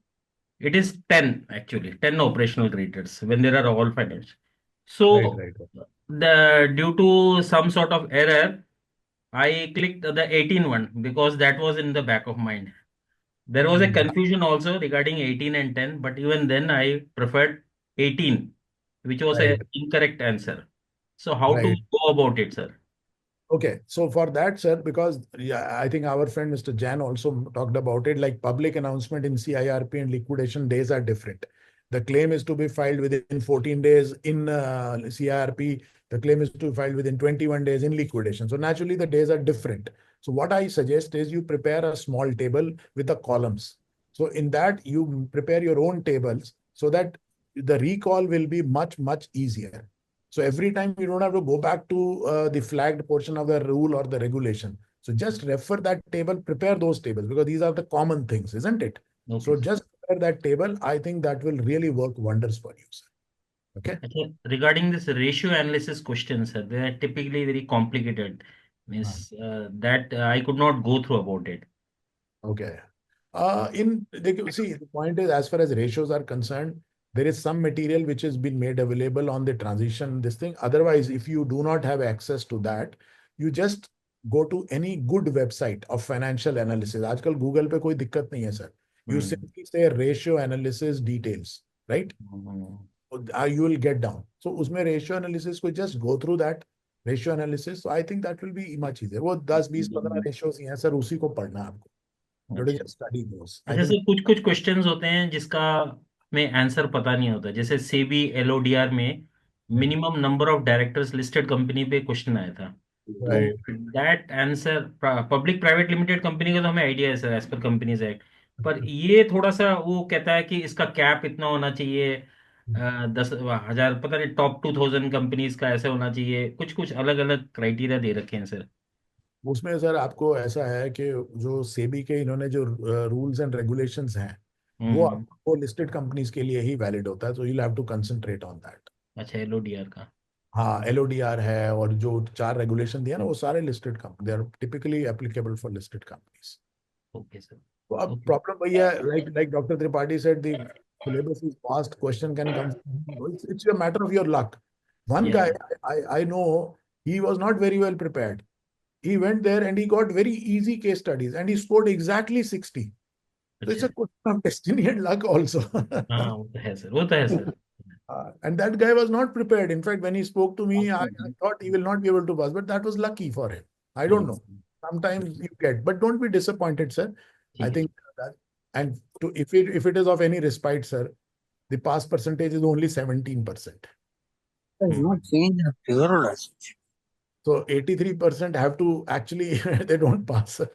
it is 10 actually, 10 operational creditors when there are all financial. So Right. the due to some sort of error, I clicked the 18 one because that was in the back of mind. There was a confusion also regarding 18 and 10, but even then I preferred 18, which was a Right. incorrect answer. So how to Right. go about it, sir? Okay, so for that, sir, because yeah, I think our friend Mr. Jan also talked about it, like public announcement in CIRP and liquidation days are different. The claim is to be filed within 14 days in CIRP. The claim is to be filed within 21 days in liquidation. So naturally, the days are different. So what I suggest is you prepare a small table with the columns. So in that, you prepare your own tables so that the recall will be much, much easier. So every time you don't have to go back to the flagged portion of the rule or the regulation. So just refer that table, prepare those tables because these are the common things, isn't it? Okay. So just prepare that table. I think that will really work wonders for you, sir. Okay. Okay. Regarding this ratio analysis questions, sir, they are typically very complicated. Means that I could not go through about it. Okay. See, the point is, as far as ratios are concerned, there is some material which has been made available on the transition, this thing. Otherwise, if you do not have access to that, you just go to any good website of financial analysis. आजकल Google पे कोई दिक्कत नहीं है, sir. You simply say ratio analysis details, right? You will get down. So उसमें ratio analysis को just go through that ratio analysis. So I think that will be much easier. वो 10, 20, 15 ratios ही हैं, sir. उसी को पढ़ना है आपको. अच्छा Study those. I अच्छा think सर, कुछ कुछ क्वेश्चंस होते हैं जिसका में आंसर पता नहीं होता, जैसे सेबी एलओडीआर में minimum number of directors listed company पे क्वेश्चन आया था, तो that answer public private limited company का तो हमें आइडिया है sir, as per companies act, पर ये थोड़ा सा वो कहता है कि इसका कैप इतना होना चाहिए, 10,000 पता नहीं, टॉप 2000 कंपनीज का ऐसे होना चाहिए, कुछ कुछ अलग अलग क्राइटेरिया दे रखे हैं सर। उसमें सर आपको ऐसा है कि जो सेबी के इन्होंने जो रूल्स एंड रेगुलेशंस हैं वो आपको लिस्टेड कंपनीज के लिए ही वैलिड होता है, तो you have to concentrate on that. अच्छा, एलओडीआर का, हाँ एलओडीआर है, और जो 4 रेगुलेशन दिया ना वो सारे listed company, they are typically applicable for listed companies. Okay sir. तो अब प्रॉब्लम वही है, like doctor Tripathi said, the syllabus is vast, question can come, it's a matter of your luck. One guy I know, he was not very well prepared. He went there and he got very easy case studies and he scored exactly 60. So it's a question of destiny and luck also. हाँ वो तो है sir, वो तो है sir. And that guy was not prepared. In fact, when he spoke to me, I thought he will not be able to pass, but that was lucky for him. I don't know. Sometimes you get, but don't be disappointed, sir. I think that, and if it is of any respite, sir, the pass percentage is only 17%. It's not change the figure or such. So 83% have to actually, they don't pass. We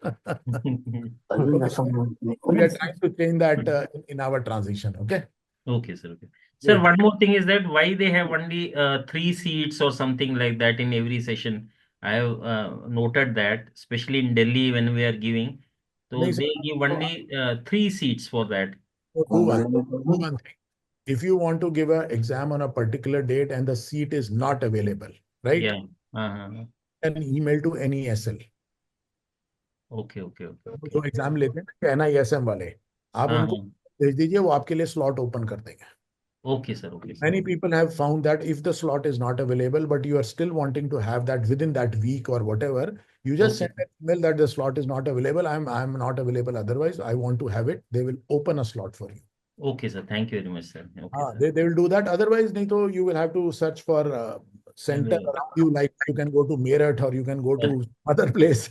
are trying to change that in our transition. Okay. Okay, sir. Okay. Sir, Great. one more thing is that why they have only 3 seats or something like that in every session. I have noted that, especially in Delhi when we are giving. So नहीं, sir, they give only 3 seats for that. so do one thing. If you want to give an exam on a particular date and the seat is not available, right? Yeah. Uh-huh. Then email to NESL. Okay, okay, okay, जो okay. Exam लेते हैं ना NISM वाले, आप उनको Uh-huh. भेज दीजिए, वो आपके लिए slot open कर देंगे. Okay, sir. Okay, sir. Many people have found that if the slot is not available, but you are still wanting to have that within that week or whatever, you just Okay. send an email that the slot is not available. I'm not available. Otherwise, I want to have it. They will open a slot for you. Okay, sir. Thank you very much, sir. Okay, sir. They will do that. Otherwise, Nito, you will have to search for center Yeah. around you. Like you can go to Meerut or you can go to other place.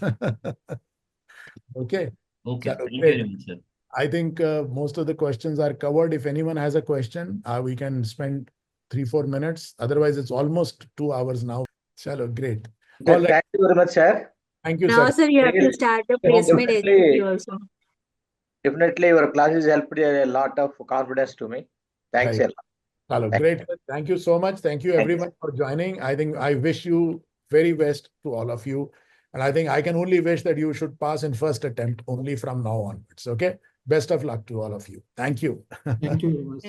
Okay. Okay, Chalo, thank you great. very much, sir. I think most of the questions are covered. If anyone has a question, we can spend 3-4 minutes. Otherwise, it's almost 2 hours now. Chalo, great. All right. Thank you very much, sir. Thank you, Now, sir. sir, you have to start the placement agency also. Definitely, your classes helped a lot of confidence to me. Thanks a Right. lot. Chalo, great. Thank you so much. Thank you, everyone, for joining. I think I wish you very best to all of you. And I think I can only wish that you should pass in first attempt only from now onwards. Okay. Best of luck to all of you. Thank you. Thank you very much.